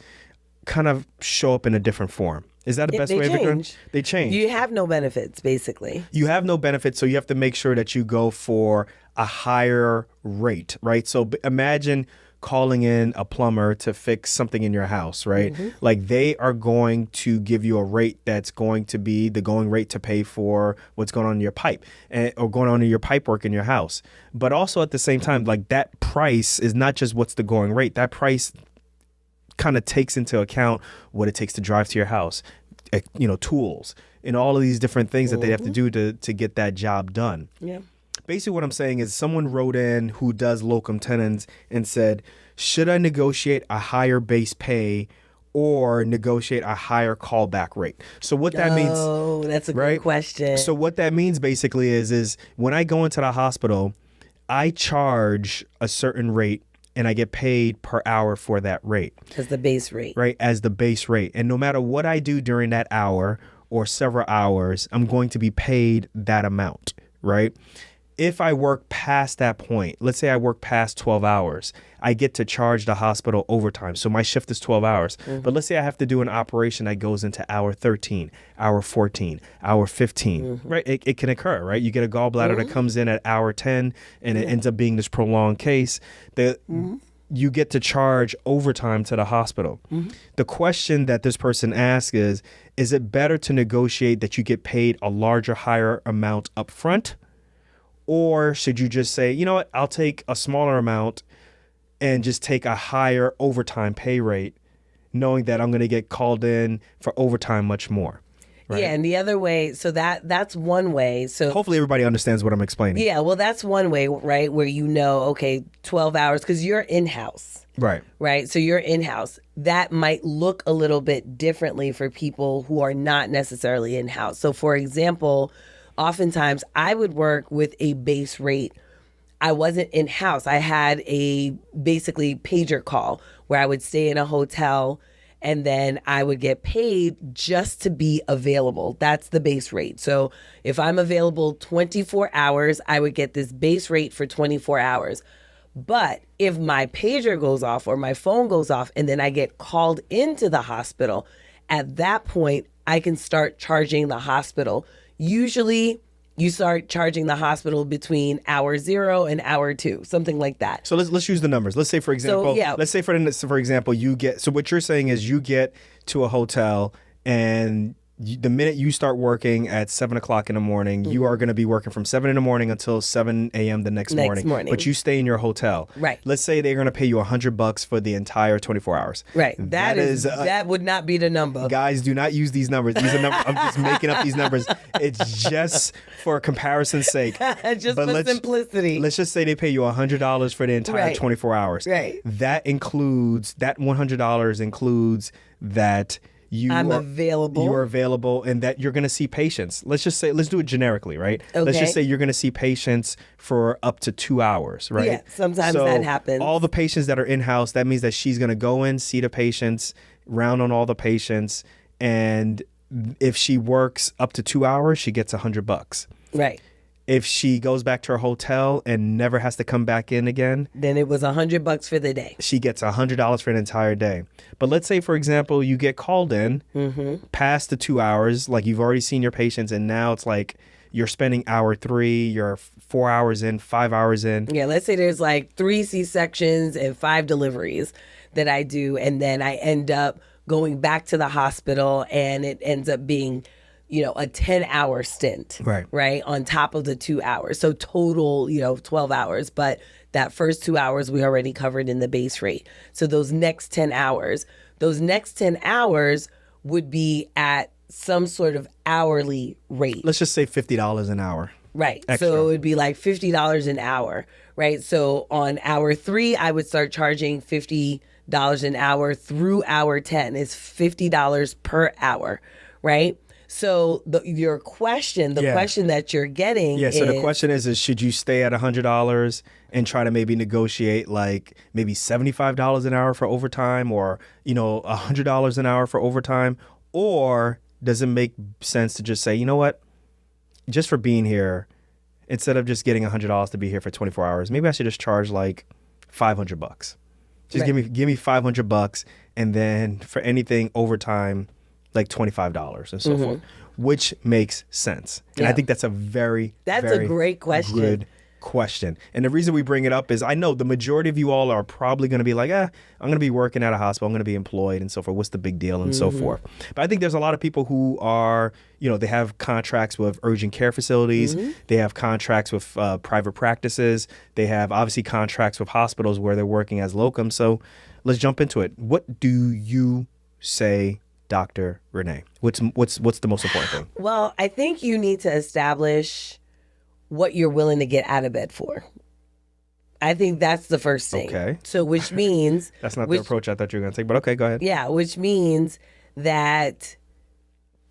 B: kind of show up in a different form. Is that the best way of it? They change.
A: You have no benefits, basically.
B: You have no benefits, so you have to make sure that you go for a higher rate, right? So imagine calling in a plumber to fix something in your house, right? Like, they are going to give you a rate that's going to be the going rate to pay for what's going on in your pipe, or going on in your pipe work in your house. But also at the same time, like, that price is not just what's the going rate. That price kind of takes into account what it takes to drive to your house, tools, and all of these different things that they have to do to get that job done.
A: Yeah.
B: Basically what I'm saying is, someone wrote in who does locum tenens and said, should I negotiate a higher base pay or negotiate a higher callback rate? So what that means...
A: Oh, that's a good question.
B: So what that means basically is when I go into the hospital, I charge a certain rate and I get paid per hour for that rate.
A: As the base rate.
B: Right, as the base rate. And no matter what I do during that hour or several hours, I'm going to be paid that amount, right? If I work past that point, let's say I work past 12 hours, I get to charge the hospital overtime. So my shift is 12 hours. But let's say I have to do an operation that goes into hour 13, hour 14, hour 15, right? It can occur, right? You get a gallbladder that comes in at hour 10 and it ends up being this prolonged case. You get to charge overtime to the hospital. The question that this person asks is it better to negotiate that you get paid a larger, higher amount up front? Or should you just say, you know what, I'll take a smaller amount and just take a higher overtime pay rate, knowing that I'm going to get called in for overtime much more? Right?
A: Yeah, and the other way, so that's one way. So
B: hopefully everybody understands what I'm explaining.
A: Yeah, well, that's one way, right, where okay, 12 hours, because you're in-house.
B: Right.
A: Right, so you're in-house. That might look a little bit differently for people who are not necessarily in-house. So, for example, oftentimes I would work with a base rate. I wasn't in-house. I had a basically pager call where I would stay in a hotel and then I would get paid just to be available. That's the base rate. So if I'm available 24 hours, I would get this base rate for 24 hours. But if my pager goes off or my phone goes off and then I get called into the hospital, at that point, I can start charging the hospital. Usually, you start charging the hospital between hour 0 and hour 2, something like that.
B: So let's use the numbers. Let's say, for example, let's say for example, you get, so what you're saying is you get to a hotel and the minute you start working at 7 o'clock in the morning, you are going to be working from 7 in the morning until 7 a.m. the next morning. But you stay in your hotel.
A: Right.
B: Let's say they're going to pay you $100 for the entire 24 hours.
A: Right. That would not be the number.
B: Guys, do not use these numbers. These are numbers. I'm just making up these numbers. It's just for comparison's sake.
A: Just for simplicity.
B: Let's just say they pay you $100 for the entire 24 hours.
A: Right.
B: That $100 includes that you are available and that you're going to see patients. Let's do it generically, right?
A: Okay.
B: Let's just say you're going to see patients for up to 2 hours, right?
A: Yeah, sometimes that happens.
B: All the patients that are in-house, that means that she's going to go in, see the patients, round on all the patients, and if she works up to 2 hours, she gets $100.
A: Right.
B: If she goes back to her hotel and never has to come back in again,
A: then it was $100 for the day.
B: She gets $100 for an entire day. But let's say, for example, you get called in past the 2 hours, like you've already seen your patients, and now it's like you're spending hour 3, you're 4 hours in, 5 hours in.
A: Yeah, let's say there's like 3 C-sections and 5 deliveries that I do, and then I end up going back to the hospital, and it ends up being a 10-hour stint, right, on top of the 2 hours. So total, 12 hours. But that first 2 hours we already covered in the base rate. So those next 10 hours would be at some sort of hourly rate.
B: Let's just say $50 an hour.
A: Right.
B: Extra.
A: So it would be like $50 an hour, right? So on hour 3, I would start charging $50 an hour through hour 10. It's $50 per hour, right? So your question, question that you're getting
B: so the question is should you stay at $100 and try to maybe negotiate like maybe $75 an hour for overtime or, $100 an hour for overtime? Or does it make sense to just say, you know what, just for being here, instead of just getting $100 to be here for 24 hours, maybe I should just charge like $500. Just give me $500, and then for anything overtime, like $25 and so forth, which makes sense. And I think that's a very
A: great question.
B: Good question. And the reason we bring it up is I know the majority of you all are probably going to be like, I'm going to be working at a hospital, I'm going to be employed and so forth. What's the big deal and so forth. But I think there's a lot of people who are, they have contracts with urgent care facilities. They have contracts with private practices. They have obviously contracts with hospitals where they're working as locum. So let's jump into it. What do you say, Dr. Renée? What's the most important thing?
A: Well, I think you need to establish what you're willing to get out of bed for. I think that's the first thing.
B: Okay.
A: So which means...
B: That's not the approach I thought you were going to take, but okay, go ahead.
A: Yeah, which means that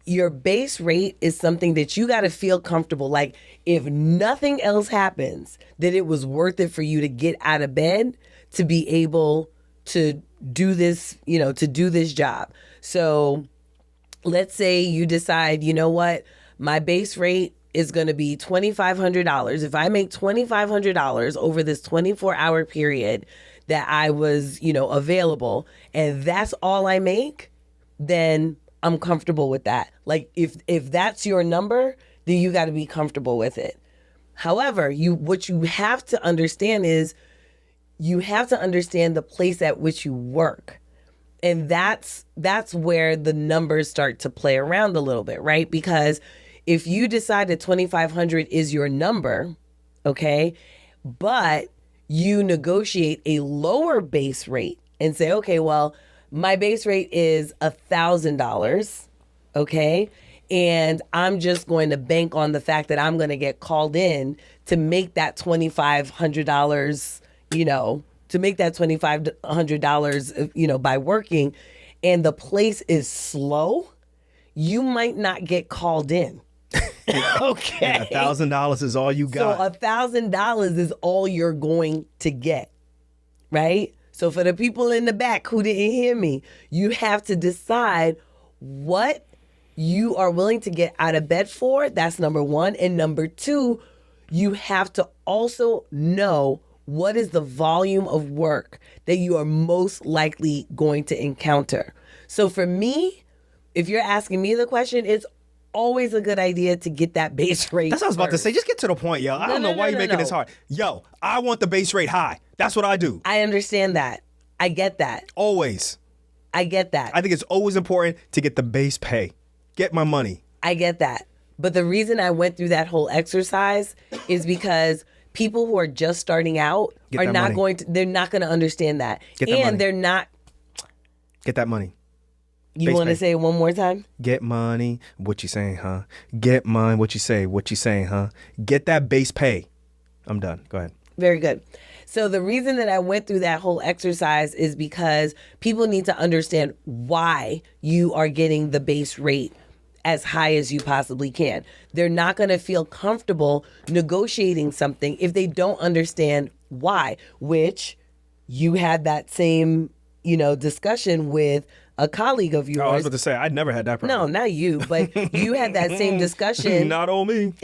A: your base rate is something that you got to feel comfortable. Like if nothing else happens, that it was worth it for you to get out of bed to be able to do this, to do this job. So let's say you decide, you know what, my base rate is going to be $2,500. If I make $2,500 over this 24-hour period that I was, available, and that's all I make, then I'm comfortable with that. Like if that's your number, then you got to be comfortable with it. However, what you have to understand is you have to understand the place at which you work. And that's where the numbers start to play around a little bit, right? Because if you decide that 2,500 is your number, okay, but you negotiate a lower base rate and say, okay, well, my base rate is $1,000, okay, and I'm just going to bank on the fact that I'm going to get called in to make that $2,500, to make that $2,500, by working, and the place is slow, you might not get called in. Okay.
B: $1,000 is all you got.
A: So $1,000 is all you're going to get, right? So for the people in the back who didn't hear me, you have to decide what you are willing to get out of bed for. That's number one. And number two, you have to also know what is the volume of work that you are most likely going to encounter. So for me, if you're asking me the question, it's always a good idea to get that base rate.
B: That's what I was about to say. Just get to the point, yo. I don't know why you're making this hard. Yo, I want the base rate high. That's what I do.
A: I understand that. I get that.
B: Always.
A: I get that.
B: I think it's always important to get the base pay. Get my money.
A: I get that. But the reason I went through that whole exercise is because people who are just starting out
B: Get
A: are
B: that
A: not
B: money.
A: they're not going to understand that.
B: Get that
A: and
B: money.
A: they're not.
B: Get that money.
A: You
B: Base
A: want to
B: pay.
A: say it one more time?
B: Get money. What you saying, huh? Get money. What you say? What you saying, huh? Get that base pay. I'm done. Go ahead.
A: Very good. So the reason that I went through that whole exercise is because people need to understand why you are getting the base rate as high as you possibly can. They're not going to feel comfortable negotiating something if they don't understand why, which you had that same, discussion with a colleague of yours.
B: Oh, I was about to say, I'd never had that problem.
A: No, not you, but you had that same discussion.
B: Not on me.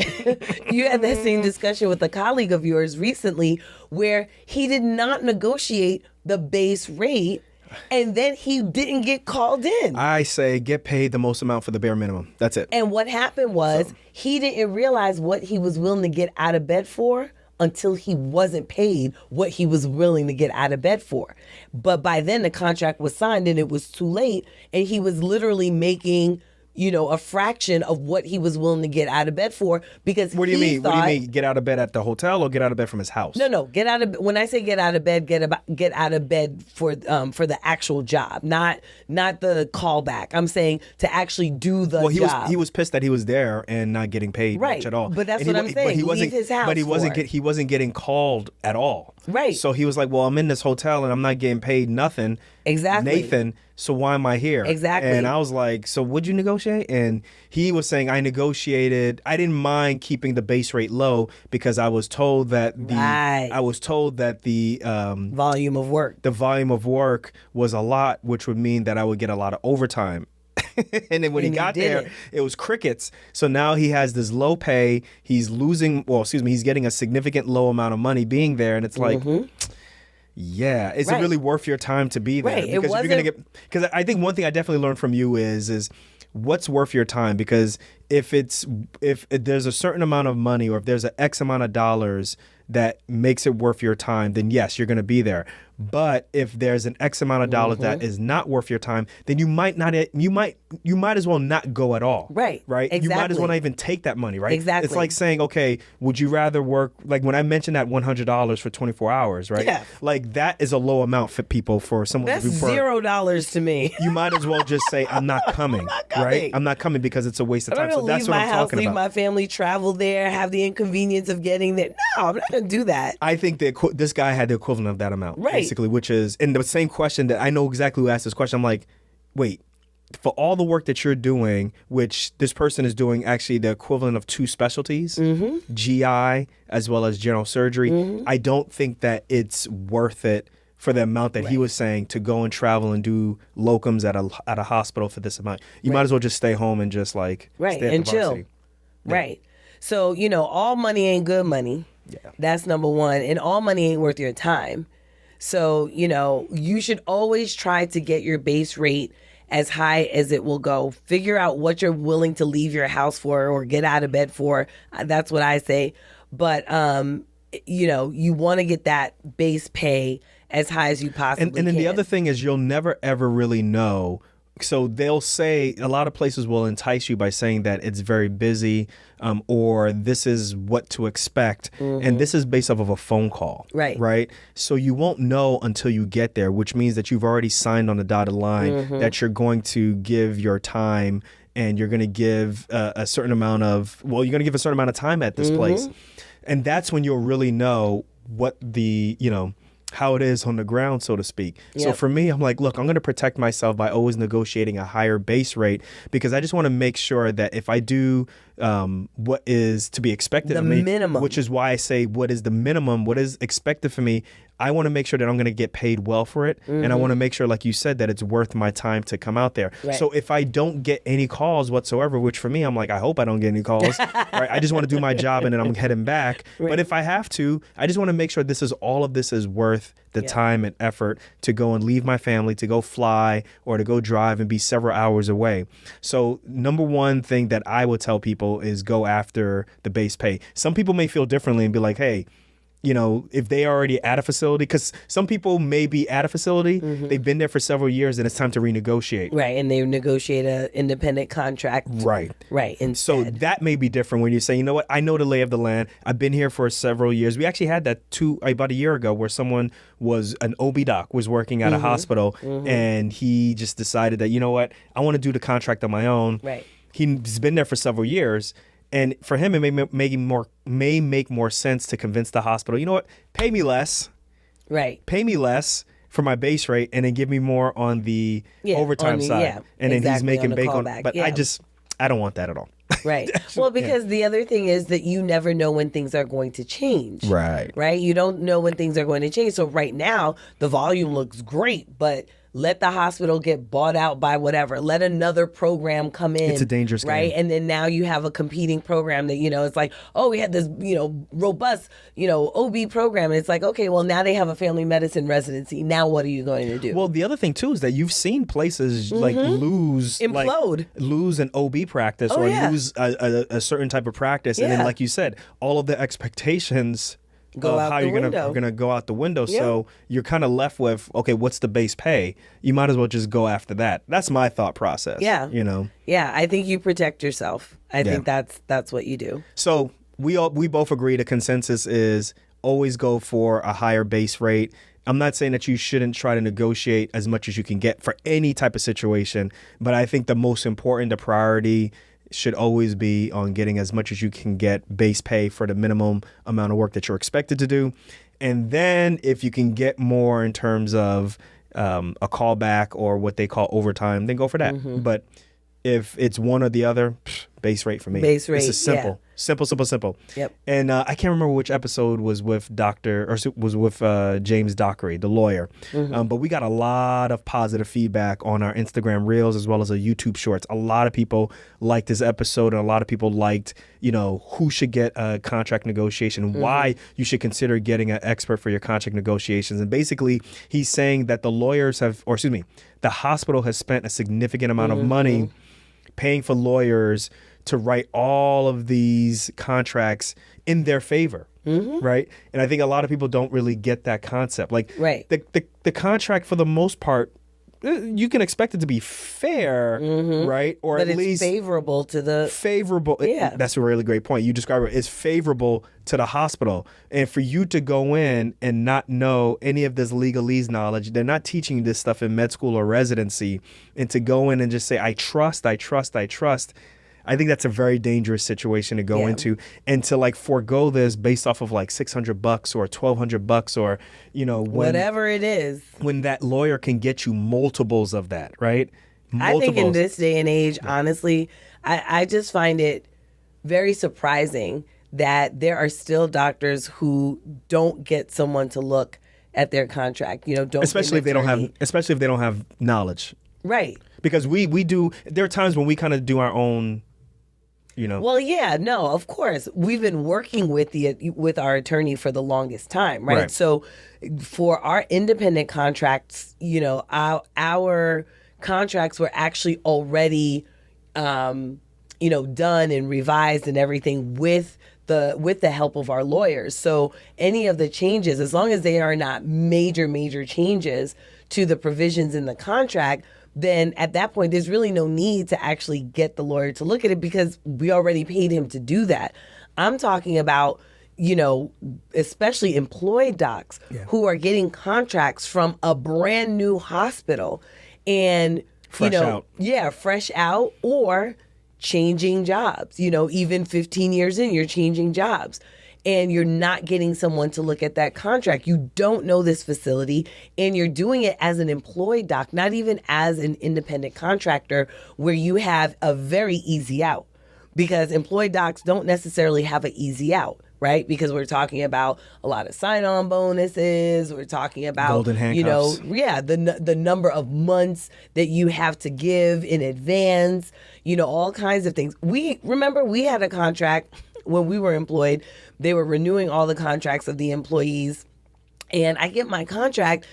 A: You had that same discussion with a colleague of yours recently where he did not negotiate the base rate and then he didn't get called in.
B: I say get paid the most amount for the bare minimum. That's it.
A: And what happened was he didn't realize what he was willing to get out of bed for until he wasn't paid what he was willing to get out of bed for. But by then the contract was signed and it was too late, and he was literally making, a fraction of what he was willing to get out of bed for because
B: What do you mean?
A: thought,
B: What do you mean? Get out of bed at the hotel or get out of bed from his house?
A: No. Get out of when I say get out of bed, get out of bed for the actual job, not the callback. I'm saying to actually do the job.
B: He was pissed that he was there and not getting paid much at all.
A: But that's
B: And
A: what I'm saying.
B: But he wasn't.
A: Leave his house
B: But he wasn't.
A: for it.
B: He wasn't getting called at all.
A: Right.
B: So he was like, "Well, I'm in this hotel and I'm not getting paid nothing."
A: Exactly.
B: Nathan. So why am I here?
A: Exactly.
B: And I was like, "So would you negotiate?" And he was saying, "I negotiated. I didn't mind keeping the base rate low because I was told that the
A: volume of work.
B: the volume of work was a lot, which would mean that I would get a lot of overtime." And then when he got there, it was crickets. So now he has this low pay. He's he's getting a significant low amount of money being there. And it's like, yeah, is it really worth your time to be there?
A: Right.
B: Because if you're going to because I think one thing I definitely learned from you is what's worth your time? Because if there's a certain amount of money or if there's an X amount of dollars that makes it worth your time, then yes, you're going to be there. But if there's an X amount of dollars that is not worth your time, then you might as well not go at all.
A: Right.
B: Right.
A: Exactly.
B: You might as well not even take that money. Right.
A: Exactly.
B: It's like saying, okay, would you rather work like when I mentioned that $100 for 24 hours, right?
A: Yeah.
B: Like that is a low amount for people for someone
A: That's
B: to do
A: $0 to me.
B: You might as well just say, I'm not coming. Right. I'm not coming because it's a waste of time. So that's what I'm talking
A: leave
B: about.
A: my family, travel there, have the inconvenience of getting there. No, I'm not going to do that.
B: I think this guy had the equivalent of that amount,
A: Right.
B: basically, which is, and the same question that I know exactly who asked this question. I'm like, wait, for all the work that you're doing, which this person is doing actually the equivalent of 2 specialties, GI as well as general surgery, I don't think that it's worth it for the amount that he was saying to go and travel and do locums at a hospital for this amount. You might as well just stay home and just like stay at
A: and
B: the
A: chill.
B: varsity.
A: Right. So, all money ain't good money.
B: Yeah.
A: That's number one. And all money ain't worth your time. So, you should always try to get your base rate as high as it will go. Figure out what you're willing to leave your house for or get out of bed for. That's what I say. But, you want to get that base pay as high as you possibly can.
B: And then the other thing is you'll never, ever really know. So they'll say, a lot of places will entice you by saying that it's very busy or this is what to expect. And this is based off of a phone call.
A: Right.
B: Right. So you won't know until you get there, which means that you've already signed on the dotted line that you're going to give your time and you're going to give a certain amount of, you're going to give a certain amount of time at this place. And that's when you'll really know what the, how it is on the ground, so to speak. So for me, I'm like, look, I'm going to protect myself by always negotiating a higher base rate because I just want to make sure that if I do what is to be expected of me,
A: minimum.
B: which is why I say what is the minimum, what is expected for me, I want to make sure that I'm going to get paid well for it. And I want to make sure, like you said, that it's worth my time to come out there.
A: Right.
B: So if I don't get any calls whatsoever, which for me, I'm like, I hope I don't get any calls. Right? I just want to do my job and then I'm heading back.
A: Right.
B: But if I have to, I just want to make sure all of this is worth the time and effort to go and leave my family, to go fly or to go drive and be several hours away. So number one thing that I would tell people is go after the base pay. Some people may feel differently and be like, hey, if they are already at a facility, because some people may be at a facility, they've been there for several years, and it's time to renegotiate.
A: Right, and they negotiate an independent contract.
B: Right.
A: Instead.
B: So that may be different when you say, you know what, I know the lay of the land. I've been here for several years. We actually had that about a year ago where someone was an OB doc, was working at a hospital, and he just decided that, you know what, I want to do the contract on my own.
A: Right.
B: He's been there for several years. And for him, it may make more sense to convince the hospital, you know what, pay me less.
A: Right.
B: Pay me less for my base rate and then give me more on the overtime side.
A: Yeah,
B: and then he's making
A: on
B: bank on.
A: callback.
B: But I don't want that at all.
A: Right. Well, because the other thing is that you never know when things are going to change.
B: Right.
A: Right. You don't know when things are going to change. So right now, the volume looks great, but let the hospital get bought out by whatever. Let another program come in.
B: It's a dangerous game.
A: Right. And then now you have a competing program that, it's like, oh, we had this, robust, OB program. And it's like, okay, well, now they have a family medicine residency. Now what are you going to do?
B: Well, the other thing, too, is that you've seen places like
A: implode.
B: Lose an OB practice lose a certain type of practice. And then, like you said, all of the expectations
A: go out
B: how
A: the
B: you're
A: window.
B: gonna go out the window.
A: Yeah.
B: So you're kind of left with, okay, what's the base pay? You might as well just go after that. That's my thought process.
A: Yeah. Yeah, I think you protect yourself. I think that's what you do.
B: So we both agree the consensus is always go for a higher base rate. I'm not saying that you shouldn't try to negotiate as much as you can get for any type of situation, but I think the most important, the priority should always be on getting as much as you can get base pay for the minimum amount of work that you're expected to do. And then if you can get more in terms of a callback or what they call overtime, then go for that. But if it's one or the other, base rate for me.
A: Base rate,
B: This is simple. Simple.
A: Yep.
B: And I can't remember which episode was with James Dockery, the lawyer. But we got a lot of positive feedback on our Instagram Reels as well as our YouTube Shorts. A lot of people liked this episode, and a lot of people liked, who should get a contract negotiation, why you should consider getting an expert for your contract negotiations. And basically, he's saying that the hospital has spent a significant amount of money paying for lawyers to write all of these contracts in their favor, right? And I think a lot of people don't really get that concept. Like, the contract, for the most part, you can expect it to be fair, right? Or
A: but
B: at least
A: favorable to the...
B: Favorable.
A: Yeah.
B: That's a really great point. You describe it. It's favorable to the hospital. And for you to go in and not know any of this legalese knowledge, they're not teaching you this stuff in med school or residency, and to go in and just say, I trust, I think that's a very dangerous situation to go into, and to forego this based off of $600 or $1,200 or
A: whatever it is,
B: when that lawyer can get you multiples of that, right?
A: I think in this day and age, honestly, I just find it very surprising that there are still doctors who don't get someone to look at their contract.
B: Especially if they don't have knowledge,
A: right? Because
B: we do. There are times when we kind of do our own.
A: Well, yeah, no, of course. We've been working with our attorney for the longest time, right? So for our independent contracts, our contracts were actually already, done and revised and everything with the help of our lawyers. So any of the changes, as long as they are not major changes to the provisions in the contract, then at that point, there's really no need to actually get the lawyer to look at it because we already paid him to do that. I'm talking about, especially employed docs who are getting contracts from a brand new hospital and,
B: fresh
A: out or changing jobs, even 15 years in, you're changing jobs. And you're not getting someone to look at that contract. You don't know this facility, and you're doing it as an employed doc, not even as an independent contractor where you have a very easy out. Because employed docs don't necessarily have an easy out, right? Because we're talking about a lot of sign-on bonuses. We're talking about,
B: golden handcuffs.
A: The number of months that you have to give in advance, all kinds of things. We had a contract when we were employed. They were renewing all the contracts of the employees. And I get my contract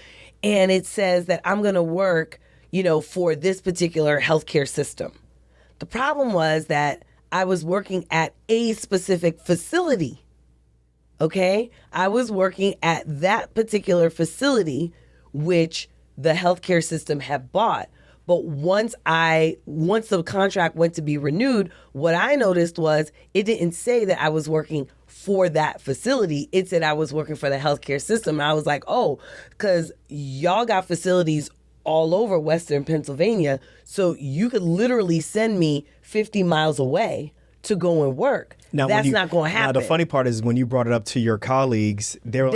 A: and it says that I'm going to work, for this particular healthcare system. The problem was that I was working at a specific facility. Okay? I was working at that particular facility, which the healthcare system had bought. But once the contract went to be renewed, what I noticed was it didn't say that I was working for that facility. It said I was working for the healthcare system. And I was like, oh, because y'all got facilities all over Western Pennsylvania. So you could literally send me 50 miles away to go and work.
B: Now,
A: That's not going to happen.
B: Now, the funny part is when you brought it up to your colleagues, they were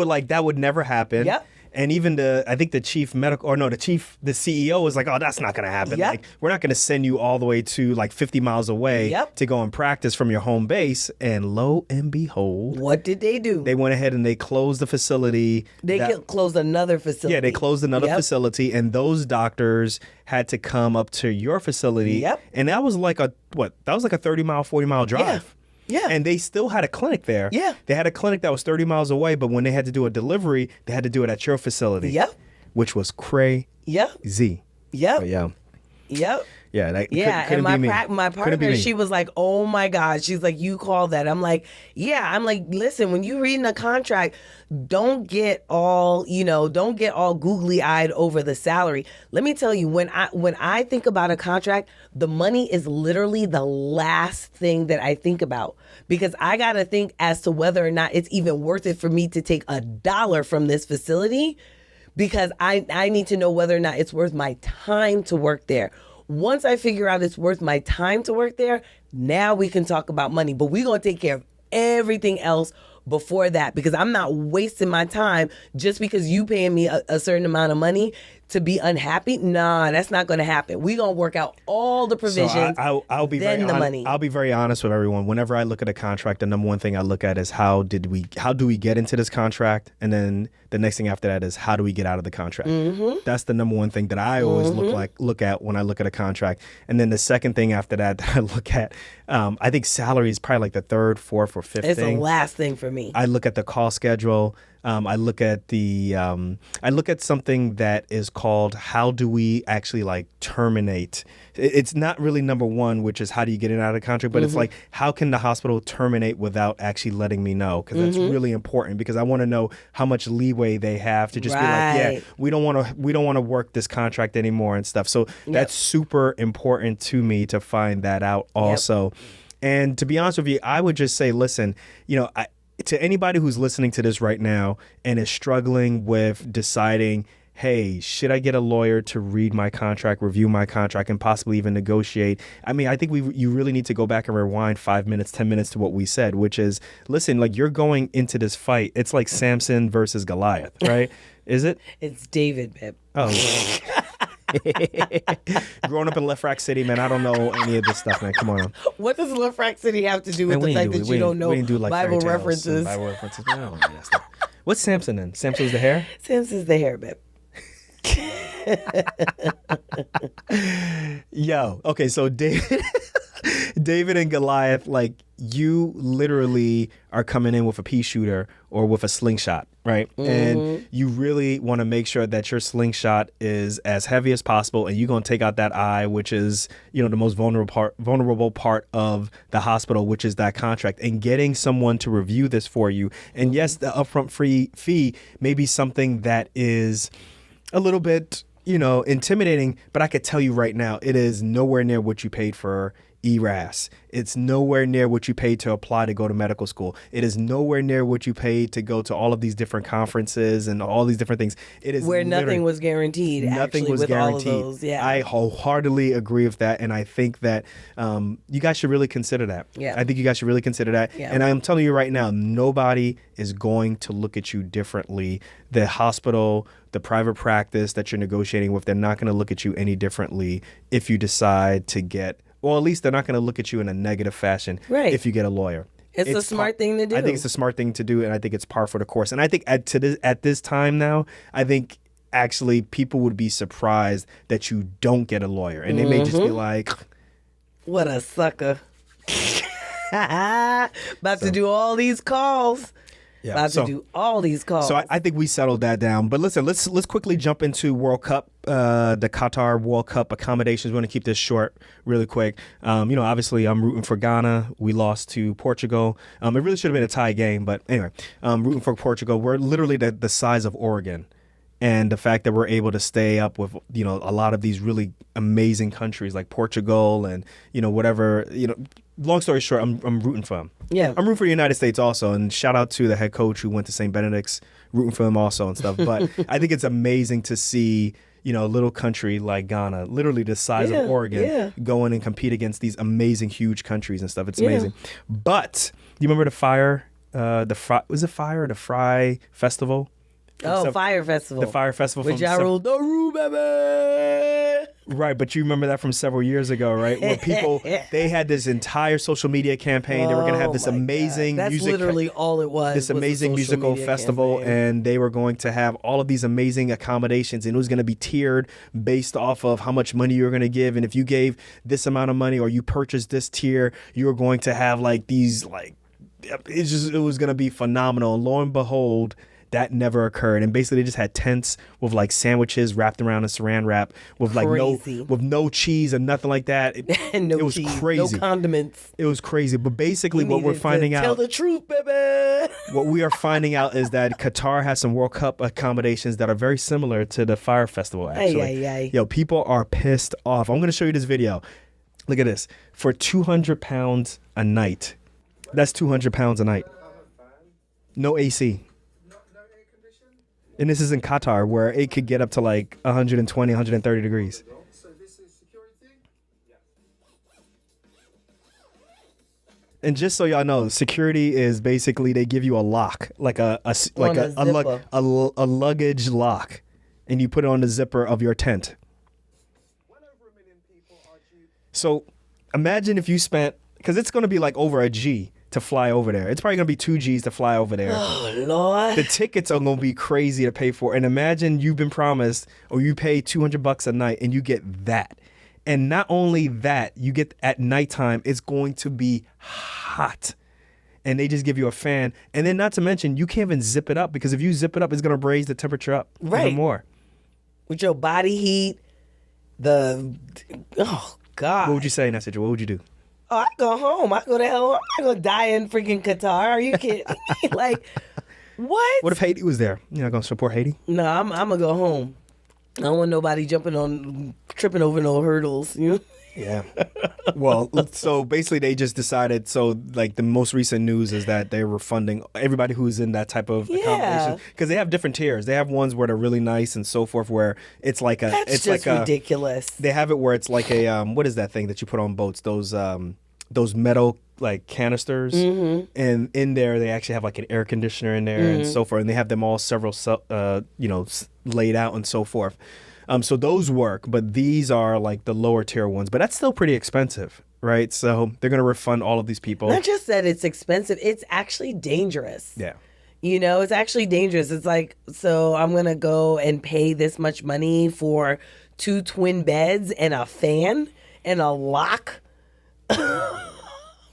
B: like, that would never happen.
A: Yep.
B: And even the CEO was like, oh, that's not going to happen.
A: Yep.
B: Like, we're not going to send you all the way to like 50 miles away to go and practice from your home base. And lo and behold,
A: what did they do?
B: They went ahead and they closed the facility.
A: They closed another facility.
B: Yeah, they closed another facility, and those doctors had to come up to your facility.
A: Yep.
B: And that was like a 30-mile, 40-mile drive.
A: Yeah.
B: And they still had a clinic there.
A: Yeah.
B: They had a clinic that was 30 miles away, but when they had to do a delivery, they had to do it at your facility.
A: Yep.
B: Which was crazy.
A: Yep.
B: But yeah.
A: Yep.
B: Yeah, that
A: and my partner, she was like, "Oh my God!" She's like, "You call that?" I'm like, "Yeah." I'm like, "Listen, when you reading a contract, don't get all googly eyed over the salary. Let me tell you, when I think about a contract, the money is literally the last thing that I think about, because I got to think as to whether or not it's even worth it for me to take $1 from this facility, because I need to know whether or not it's worth my time to work there. Once I figure out it's worth my time to work there, now we can talk about money. But we're going to take care of everything else before that, because I'm not wasting my time just because you paying me a certain amount of money to be unhappy. Nah, that's not going to happen. We're going to work out all the provisions,
B: I'll be
A: then the money.
B: I'll be very honest with everyone. Whenever I look at a contract, the number one thing I look at is how do we get into this contract? And then the next thing after that is how do we get out of the contract? Mm-hmm. That's the number one thing that I always look at when I look at a contract. And then the second thing after that I look at, I think salary is probably like the third, fourth, or fifth thing.
A: It's the last thing for me.
B: I look at the call schedule. I look at something that is called how do we actually like terminate. It's not really number one, which is how do you get in and out of the contract, but it's like how can the hospital terminate without actually letting me know, because that's really important, because I want to know how much leeway they have to just be like, yeah, we don't want to work this contract anymore and stuff. So that's super important to me to find that out also. And to be honest with you, I would just say, listen, to anybody who's listening to this right now and is struggling with deciding, hey, should I get a lawyer to read my contract, review my contract, and possibly even negotiate? I mean, I think you really need to go back and rewind 5 minutes, 10 minutes to what we said, which is, listen, like, you're going into this fight. It's like Samson versus Goliath, right? Is it?
A: It's David, babe.
B: Oh. Growing up in Left Rack City, man, I don't know any of this stuff, man. Come on.
A: What does Left Rack City have to do with the fact that you don't know Bible references?
B: Bible references. I don't know that stuff. What's Samson then? Samson's the hair?
A: Samson's the hair, babe.
B: Yo, okay, so David and Goliath, like, you literally are coming in with a pea shooter or with a slingshot, right? And you really want to make sure that your slingshot is as heavy as possible, and you're going to take out that eye, which is, the most vulnerable part of the hospital, which is that contract, and getting someone to review this for you. And yes, the upfront fee may be something that is a little bit, intimidating, but I could tell you right now, it is nowhere near what you paid for ERAS. It's nowhere near what you paid to apply to go to medical school. It is nowhere near what you paid to go to all of these different conferences and all these different things. It is
A: where nothing was guaranteed.
B: Nothing was guaranteed.
A: All of those, yeah.
B: I wholeheartedly agree with that, and I think that you guys should really consider that.
A: Yeah.
B: I think you guys should really consider that.
A: Yeah.
B: And I'm telling you right now, nobody is going to look at you differently. The hospital, the private practice that you're negotiating with, they're not going to look at you any differently if you decide to get. Well, at least they're not going to look at you in a negative fashion if you get a lawyer.
A: It's a smart thing to do.
B: I think it's a smart thing to do, and I think it's par for the course. And I think at this time now, I think actually people would be surprised that you don't get a lawyer. And they may just be like,
A: what a sucker. About to do all these calls. About to do all these calls.
B: So I think we settled that down. But listen, let's quickly jump into World Cup, the Qatar World Cup accommodations. We want to keep this short really quick. Obviously I'm rooting for Ghana. We lost to Portugal. It really should have been a tie game. But anyway, rooting for Portugal. We're literally the size of Oregon. And the fact that we're able to stay up with, a lot of these really amazing countries like Portugal and, whatever, long story short, I'm rooting for them.
A: Yeah.
B: I'm rooting for the United States also. And shout out to the head coach who went to St. Benedict's, rooting for him also and stuff. But I think it's amazing to see, a little country like Ghana, literally the size of Oregon, go in and compete against these amazing, huge countries and stuff. It's amazing. But you remember the Fry Festival?
A: Fire Festival.
B: The Fire Festival.
A: With Ja Rule, the Rue, baby.
B: Right, but you remember that from several years ago, right? Where people, they had this entire social media campaign. They were going to have this amazing
A: music. That's literally all it was.
B: This amazing musical festival, and they were going to have all of these amazing accommodations, and it was going to be tiered based off of how much money you were going to give. And if you gave this amount of money or you purchased this tier, you were going to have it was going to be phenomenal. And lo and behold, that never occurred. And basically they just had tents with sandwiches wrapped around a saran wrap with no cheese and nothing like that.
A: No
B: it was
A: cheese,
B: crazy.
A: No condiments.
B: It was crazy. But basically what we're finding out.
A: Tell the truth, baby.
B: What we are finding out is that Qatar has some World Cup accommodations that are very similar to the Fire Festival, actually. Yo, people are pissed off. I'm going to show you this video. Look at this. For £200 a night. That's £200 a night. No AC. And this is in Qatar, where it could get up to 120, 130 degrees.
C: So this is security? Yeah.
B: And just so y'all know, security is basically they give you a lock, a luggage lock, and you put it on the zipper of your tent. So imagine if you spent, because it's going to be over a G to fly over there. It's probably going to be 2 G's to fly over there.
A: Oh, Lord.
B: The tickets are going to be crazy to pay for. And imagine you've been promised, or you pay $200 a night and you get that. And not only that, you get at nighttime, it's going to be hot. And they just give you a fan. And then not to mention, you can't even zip it up, because if you zip it up, it's going to raise the temperature up even more.
A: With your body heat, God.
B: What would you say in that situation? What would you do?
A: Oh, I go home. I go to hell. I'm not going to die in freaking Qatar. Are you kidding me? What?
B: What if Haiti was there? You're not going to support Haiti?
A: No, I'm going to go home. I don't want nobody tripping over no hurdles,
B: Yeah. Well, so basically they just decided, the most recent news is that they were funding everybody who's in that type of accommodation, because they have different tiers. They have ones where they're really nice and so forth, where it's
A: That's just ridiculous.
B: They have it where it's what is that thing that you put on boats? Those metal canisters, and in there they actually have an air conditioner in there and so forth, and they have them all several laid out and so forth. So those work, but these are the lower tier ones. But that's still pretty expensive, right? So they're going to refund all of these people.
A: Not just that it's expensive, it's actually dangerous.
B: Yeah.
A: It's actually dangerous. It's so I'm going to go and pay this much money for 2 twin beds and a fan and a lock.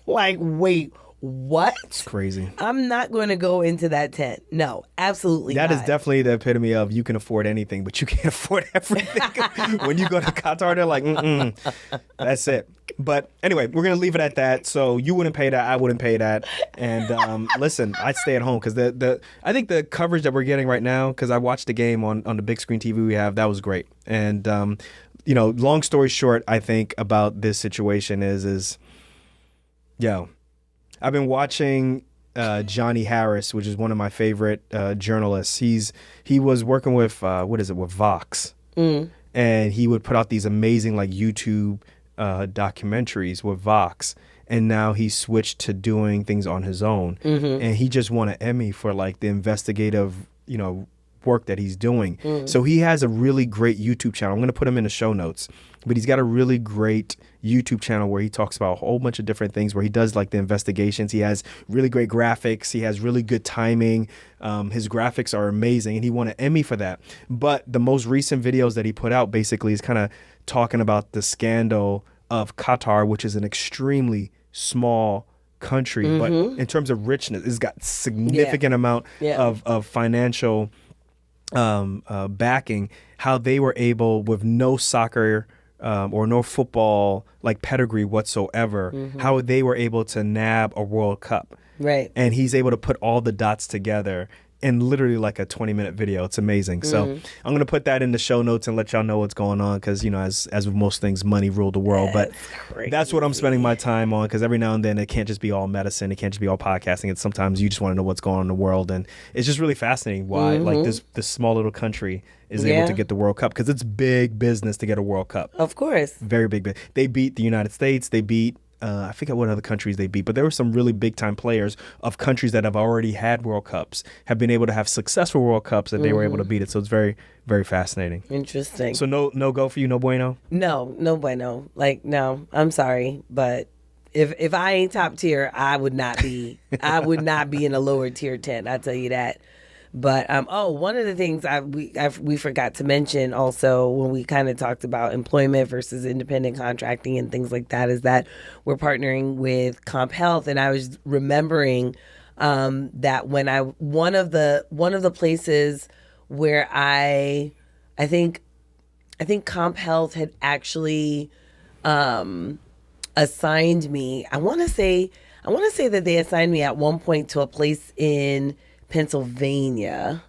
A: Wait, what?
B: It's crazy.
A: I'm not going to go into that tent. No, absolutely not.
B: That is definitely the epitome of you can afford anything, but you can't afford everything. When you go to Qatar, they're like, that's it. But anyway, we're going to leave it at that. So you wouldn't pay that. I wouldn't pay that. And listen, I'd stay at home, because I think the coverage that we're getting right now, because I watched the game on the big screen TV we have, that was great. And, long story short, I think about this situation is I've been watching Johnny Harris, which is one of my favorite journalists. He was working with with Vox, and he would put out these amazing YouTube documentaries with Vox, and now he switched to doing things on his own, and he just won an Emmy for the investigative work that he's doing. So he has a really great YouTube channel. I'm going to put him in the show notes, but he's got a really great YouTube channel where he talks about a whole bunch of different things, where he does the investigations. He has really great graphics. He has really good timing. His graphics are amazing, and he won an Emmy for that. But the most recent videos that he put out basically is kind of talking about the scandal of Qatar, which is an extremely small country, but in terms of richness, it's got significant amount of financial backing. How they were able, with no soccer or no football like pedigree whatsoever, how they were able to nab a World Cup.
A: Right.
B: And he's able to put all the dots together in literally like a 20-minute video. It's amazing. So I'm going to put that in the show notes and let y'all know what's going on because, as with most things, money ruled the world. But that's what I'm spending my time on because every now and then it can't just be all medicine. It can't just be all podcasting. It's sometimes you just want to know what's going on in the world. And it's just really fascinating why like this small little country is able to get the World Cup because it's big business to get a World Cup.
A: Of course.
B: Very big. They beat the United States. They beat I forget what other countries they beat, but there were some really big time players of countries that have already had World Cups, have been able to have successful World Cups, and they were able to beat it. So it's very, very fascinating.
A: Interesting.
B: So no go for you, no bueno?
A: No bueno. Like, no, I'm sorry, but if I ain't top tier, I would not be in a lower tier tent. I tell you that. But one of the things we forgot to mention also when we kind of talked about employment versus independent contracting and things like that is that we're partnering with Comp Health, and I was remembering that when one of the places where I think Comp Health had actually assigned me. I want to say that they assigned me at one point to a place in Pennsylvania.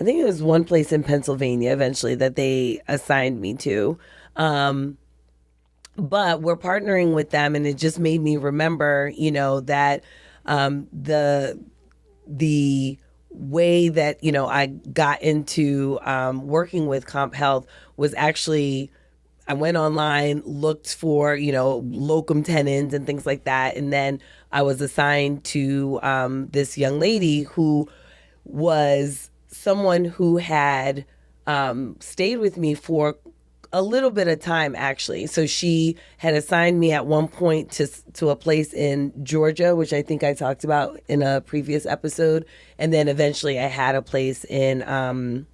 A: I think it was one place in Pennsylvania eventually that they assigned me to. But we're partnering with them, and it just made me remember, that the way that, I got into working with Comp Health was actually I went online, looked for, locum tenens and things like that. And then I was assigned to this young lady who was someone who had stayed with me for a little bit of time, actually. So she had assigned me at one point to a place in Georgia, which I think I talked about in a previous episode. And then eventually I had a place in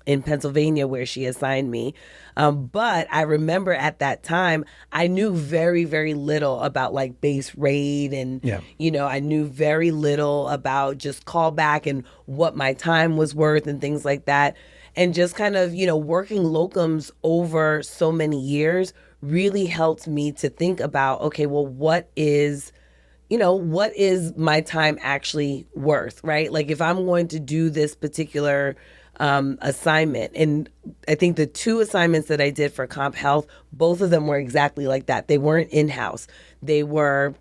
A: Pennsylvania where she assigned me. But I remember at that time, I knew very, very little about like base rate and, I knew very little about just callback and what my time was worth and things like that. And just kind of, working locums over so many years really helped me to think about, okay, well, what is my time actually worth, right? Like if I'm going to do this particular assignment. And I think the two assignments that I did for Comp Health, both of them were exactly like that. They weren't in-house. They were,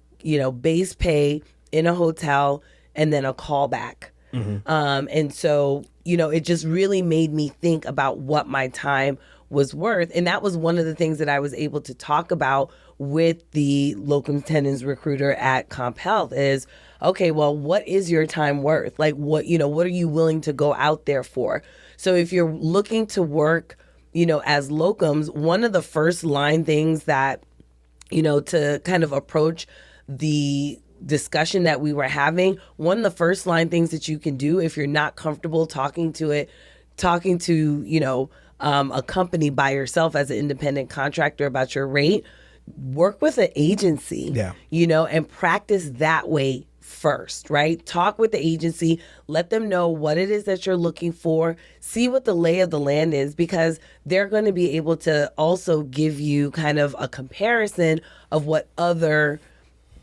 A: base pay in a hotel and then a callback. And so, it just really made me think about what my time was worth. And that was one of the things that I was able to talk about with the locum tenens recruiter at Comp Health is, okay, well, what is your time worth? Like what are you willing to go out there for? So if you're looking to work, as locums, one of the first line things that, to kind of approach the discussion that we were having, one of the first line things that you can do if you're not comfortable talking to a company by yourself as an independent contractor about your rate, work with an agency, and practice that way first, right? Talk with the agency, let them know what it is that you're looking for, see what the lay of the land is, because they're going to be able to also give you kind of a comparison of what other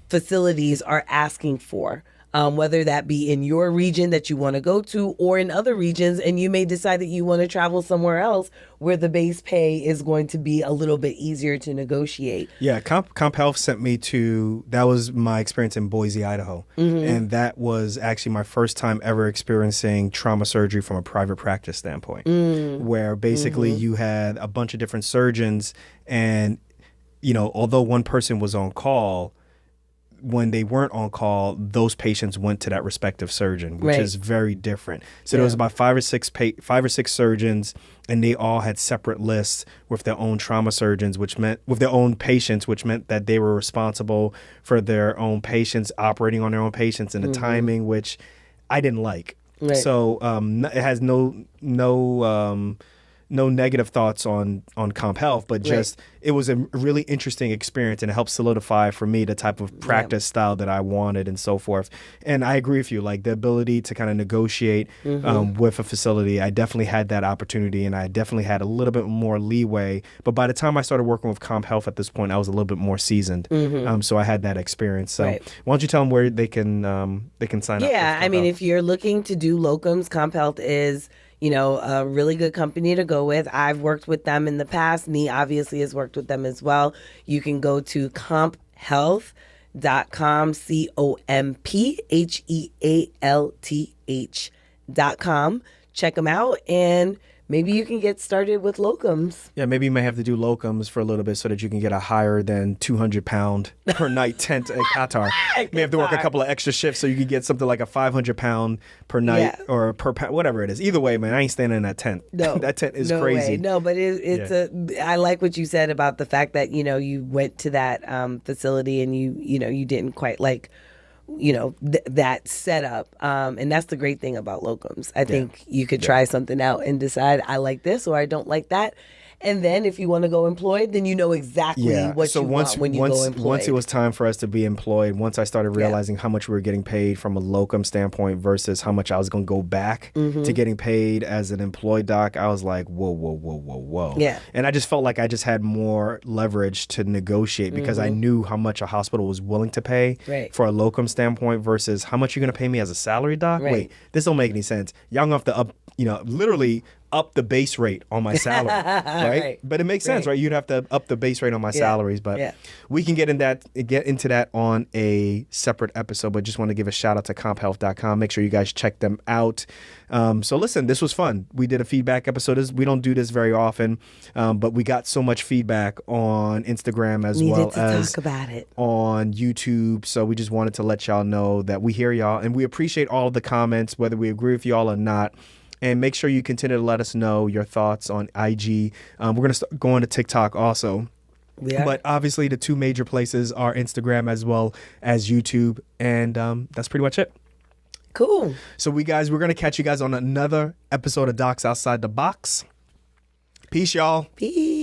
A: facilities are asking for. Whether that be in your region that you want to go to or in other regions, and you may decide that you want to travel somewhere else where the base pay is going to be a little bit easier to negotiate.
B: Yeah, Comp Health sent me that was my experience in Boise, Idaho. And that was actually my first time ever experiencing trauma surgery from a private practice standpoint, where basically you had a bunch of different surgeons and, although one person was on call, when they weren't on call, those patients went to that respective surgeon, which is very different. So there was about five or six surgeons, and they all had separate lists with their own trauma surgeons, which meant with their own patients, which meant that they were responsible for their own patients, operating on their own patients, and the timing, which I didn't like. Right. So it has no no negative thoughts on Comp Health, but just it was a really interesting experience, and it helped solidify for me the type of practice style that I wanted and so forth. And I agree with you, like the ability to kind of negotiate with a facility. I definitely had that opportunity, and I definitely had a little bit more leeway. But by the time I started working with Comp Health at this point, I was a little bit more seasoned. So I had that experience. So why don't you tell them where they can sign up?
A: Yeah, I mean, if you're looking to do locums, Comp Health is, you know, a really good company to go with. I've worked with them in the past. Nii obviously has worked with them as well. You can go to comphealth.com, comphealth.com. Check them out, and maybe you can get started with locums.
B: Yeah, maybe you may have to do locums for a little bit so that you can get a higher than 200-pound per night tent at Qatar. You may have to work a couple of extra shifts so you can get something like a 500-pound per night or per pound, whatever it is. Either way, man, I ain't standing in that tent.
A: No,
B: that tent is
A: no
B: crazy.
A: Way. No, but I like what you said about the fact that, you know, you went to that facility and you didn't quite like, you know, that setup. And that's the great thing about locums. I think you could try something out and decide I like this or I don't like that. And then if you want to go employed, then you know exactly what you want when you go employed.
B: Once it was time for us to be employed, once I started realizing how much we were getting paid from a locum standpoint versus how much I was going to go back to getting paid as an employed doc, I was like, whoa.
A: Yeah.
B: And I just felt like I just had more leverage to negotiate because I knew how much a hospital was willing to pay for a locum standpoint versus how much you're going to pay me as a salary doc. Wait, this don't make any sense. Y'all going to have to literally up the base rate on my salary, right? But it makes sense, right? You'd have to up the base rate on my salaries, but we can get into that on a separate episode. But just want to give a shout out to comphealth.com. Make sure you guys check them out. So listen, this was fun. We did a feedback episode. We don't do this very often, but we got so much feedback on Instagram as well as
A: talk about it
B: on YouTube. So we just wanted to let y'all know that we hear y'all and we appreciate all of the comments, whether we agree with y'all or not. And make sure you continue to let us know your thoughts on IG. We're going to start going to TikTok also. Yeah. But obviously the two major places are Instagram as well as YouTube. And that's pretty much it.
A: Cool.
B: So we're going to catch you guys on another episode of Docs Outside the Box. Peace, y'all.
A: Peace.